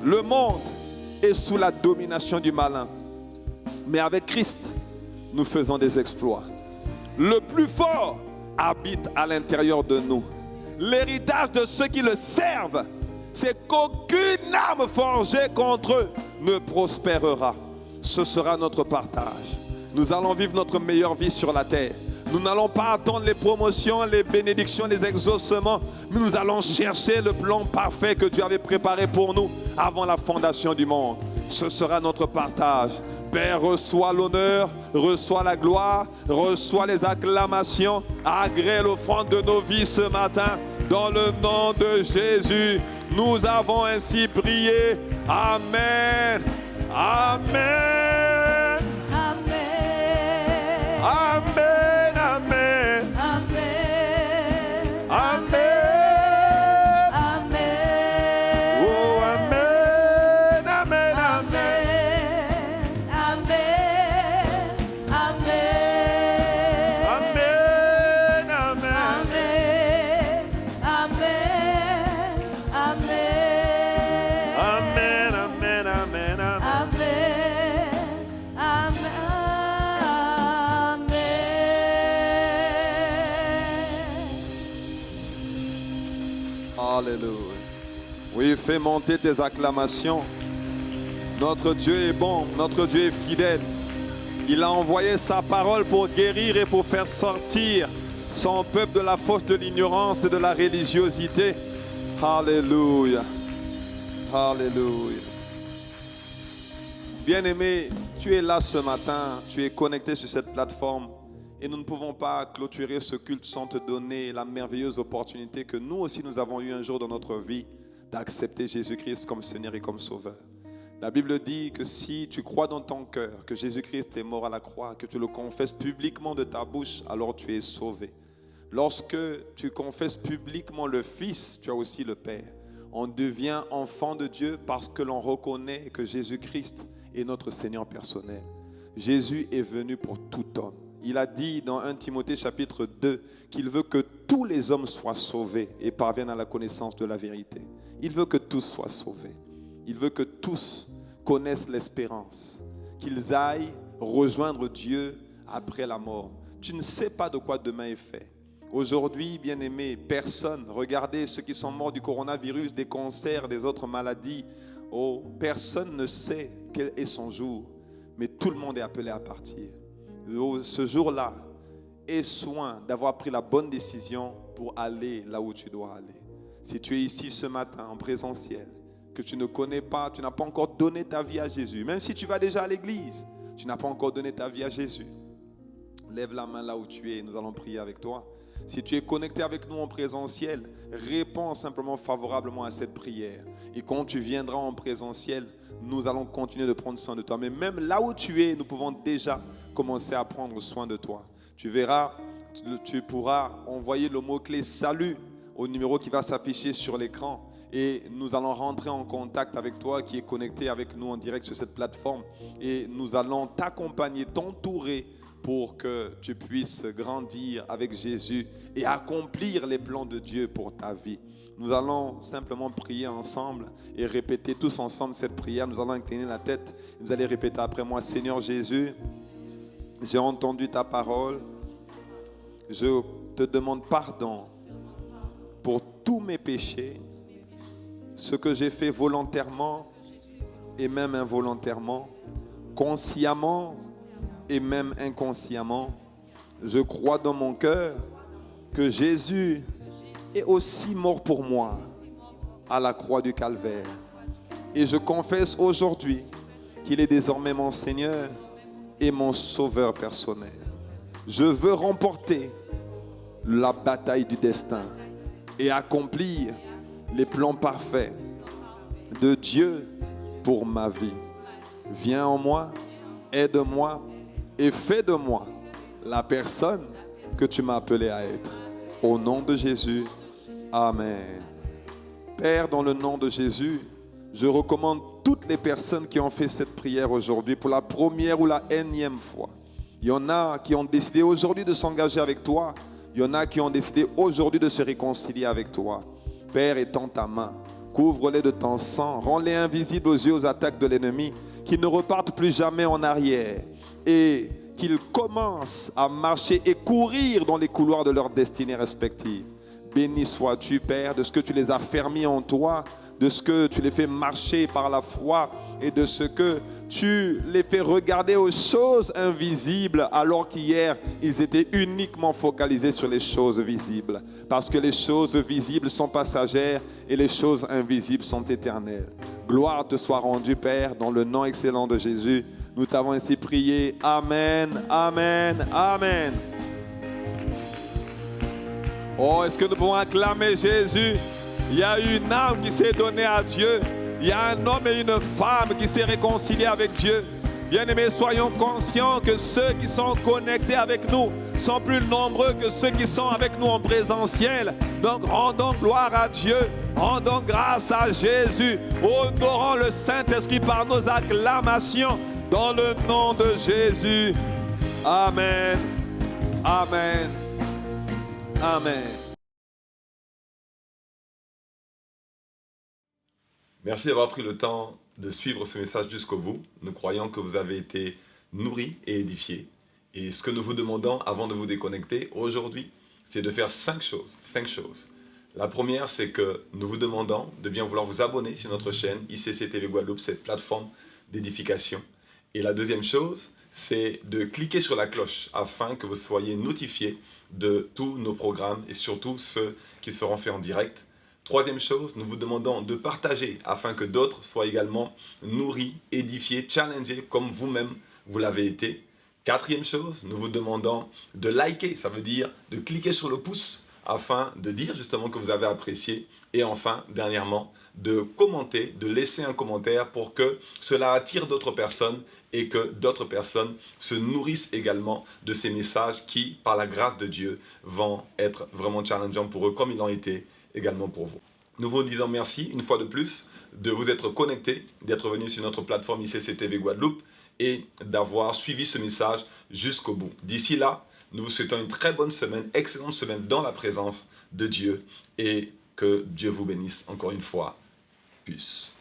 Le monde est sous la domination du malin. Mais avec Christ, nous faisons des exploits. Le plus fort habite à l'intérieur de nous. L'héritage de ceux qui le servent, c'est qu'aucune arme forgée contre eux ne prospérera. Ce sera notre partage. Nous allons vivre notre meilleure vie sur la terre. Nous n'allons pas attendre les promotions, les bénédictions, les exaucements, mais nous allons chercher le plan parfait que Dieu avait préparé pour nous avant la fondation du monde. Ce sera notre partage. Père, reçois l'honneur, reçois la gloire, reçois les acclamations, agrée l'offrande de nos vies ce matin. Dans le nom de Jésus, nous avons ainsi prié. Amen. Amen. Amen. Amen. Amen. Amen. Amen. Amen. Oh, amen. Amen. Amen. Amen. Amen. Amen. Amen. Amen. Amen. Amen. Amen. Amen. Alléluia. Oui, fais monter tes acclamations. Notre Dieu est bon, notre Dieu est fidèle. Il a envoyé sa parole pour guérir et pour faire sortir son peuple de la force de l'ignorance et de la religiosité. Alléluia. Alléluia. Bien-aimé, tu es là ce matin, tu es connecté sur cette plateforme et nous ne pouvons pas clôturer ce culte sans te donner la merveilleuse opportunité que nous aussi nous avons eu un jour dans notre vie d'accepter Jésus-Christ comme Seigneur et comme Sauveur. La Bible dit que si tu crois dans ton cœur que Jésus-Christ est mort à la croix, que tu le confesses publiquement de ta bouche, alors tu es sauvé. Lorsque tu confesses publiquement le Fils, tu as aussi le Père. On devient enfant de Dieu parce que l'on reconnaît que Jésus-Christ est notre Seigneur personnel. Jésus est venu pour tout homme. Il a dit dans 1 Timothée chapitre 2 qu'il veut que tous les hommes soient sauvés et parviennent à la connaissance de la vérité. Il veut que tous soient sauvés. Il veut que tous connaissent l'espérance, qu'ils aillent rejoindre Dieu après la mort. Tu ne sais pas de quoi demain est fait. Aujourd'hui, bien-aimés, personne, regardez ceux qui sont morts du coronavirus, des cancers, des autres maladies. Oh, personne ne sait quel est son jour, mais tout le monde est appelé à partir. Oh, ce jour-là, aie soin d'avoir pris la bonne décision pour aller là où tu dois aller. Si tu es ici ce matin en présentiel, que tu ne connais pas, tu n'as pas encore donné ta vie à Jésus, même si tu vas déjà à l'église, tu n'as pas encore donné ta vie à Jésus, lève la main là où tu es, nous allons prier avec toi. Si tu es connecté avec nous en présentiel, réponds simplement favorablement à cette prière. Et quand tu viendras en présentiel, nous allons continuer de prendre soin de toi. Mais même là où tu es, nous pouvons déjà commencer à prendre soin de toi. Tu verras, tu pourras envoyer le mot-clé « Salut » au numéro qui va s'afficher sur l'écran. Et nous allons rentrer en contact avec toi qui est connecté avec nous en direct sur cette plateforme. Et nous allons t'accompagner, t'entourer pour que tu puisses grandir avec Jésus et accomplir les plans de Dieu pour ta vie. Nous allons simplement prier ensemble et répéter tous ensemble cette prière. Nous allons incliner la tête. Vous allez répéter après moi: Seigneur Jésus, j'ai entendu ta parole. Je te demande pardon pour tous mes péchés, ce que j'ai fait volontairement et même involontairement, consciemment et même inconsciemment. Je crois dans mon cœur que Jésus est aussi mort pour moi à la croix du Calvaire. Et je confesse aujourd'hui qu'il est désormais mon Seigneur et mon Sauveur personnel. Je veux remporter la bataille du destin et accomplir les plans parfaits de Dieu pour ma vie. Viens en moi, aide-moi et fais de moi la personne que tu m'as appelé à être. Au nom de Jésus, Amen. Père, dans le nom de Jésus, je recommande toutes les personnes qui ont fait cette prière aujourd'hui pour la première ou la énième fois. Il y en a qui ont décidé aujourd'hui de s'engager avec toi. Il y en a qui ont décidé aujourd'hui de se réconcilier avec toi. Père, étends ta main, couvre-les de ton sang, rends-les invisibles aux yeux aux attaques de l'ennemi, qu'ils ne repartent plus jamais en arrière et qu'ils commencent à marcher et courir dans les couloirs de leur destinée respective. Béni sois-tu, Père, de ce que tu les as fermés en toi, de ce que tu les fais marcher par la foi et de ce que tu les fais regarder aux choses invisibles alors qu'hier, ils étaient uniquement focalisés sur les choses visibles. Parce que les choses visibles sont passagères et les choses invisibles sont éternelles. Gloire te soit rendue, Père, dans le nom excellent de Jésus. Nous t'avons ainsi prié. Amen, amen, amen. Oh, est-ce que nous pouvons acclamer Jésus? Il y a une âme qui s'est donnée à Dieu. Il y a un homme et une femme qui s'est réconcilié avec Dieu. Bien-aimés, soyons conscients que ceux qui sont connectés avec nous sont plus nombreux que ceux qui sont avec nous en présentiel. Donc, rendons gloire à Dieu. Rendons grâce à Jésus. Honorons le Saint-Esprit par nos acclamations dans le nom de Jésus. Amen. Amen. Amen. Merci d'avoir pris le temps de suivre ce message jusqu'au bout. Nous croyons que vous avez été nourris et édifiés. Et ce que nous vous demandons avant de vous déconnecter aujourd'hui, c'est de faire 5 choses. 5 choses. La première, c'est que nous vous demandons de bien vouloir vous abonner sur notre chaîne ICC TV Guadeloupe, cette plateforme d'édification. Et la deuxième chose, c'est de cliquer sur la cloche afin que vous soyez notifiés de tous nos programmes et surtout ceux qui seront faits en direct. Troisième chose, nous vous demandons de partager afin que d'autres soient également nourris, édifiés, challengés comme vous-même vous l'avez été. Quatrième chose, nous vous demandons de liker, ça veut dire de cliquer sur le pouce afin de dire justement que vous avez apprécié Et enfin, dernièrement, de commenter, de laisser un commentaire pour que cela attire d'autres personnes et que d'autres personnes se nourrissent également de ces messages qui, par la grâce de Dieu, vont être vraiment challengeants pour eux comme ils l'ont été également pour vous. Nous vous disons merci une fois de plus de vous être connectés, d'être venus sur notre plateforme ICC-TV Guadeloupe et d'avoir suivi ce message jusqu'au bout. D'ici là, nous vous souhaitons une très bonne semaine, excellente semaine dans la présence de Dieu et que Dieu vous bénisse encore une fois. Peace.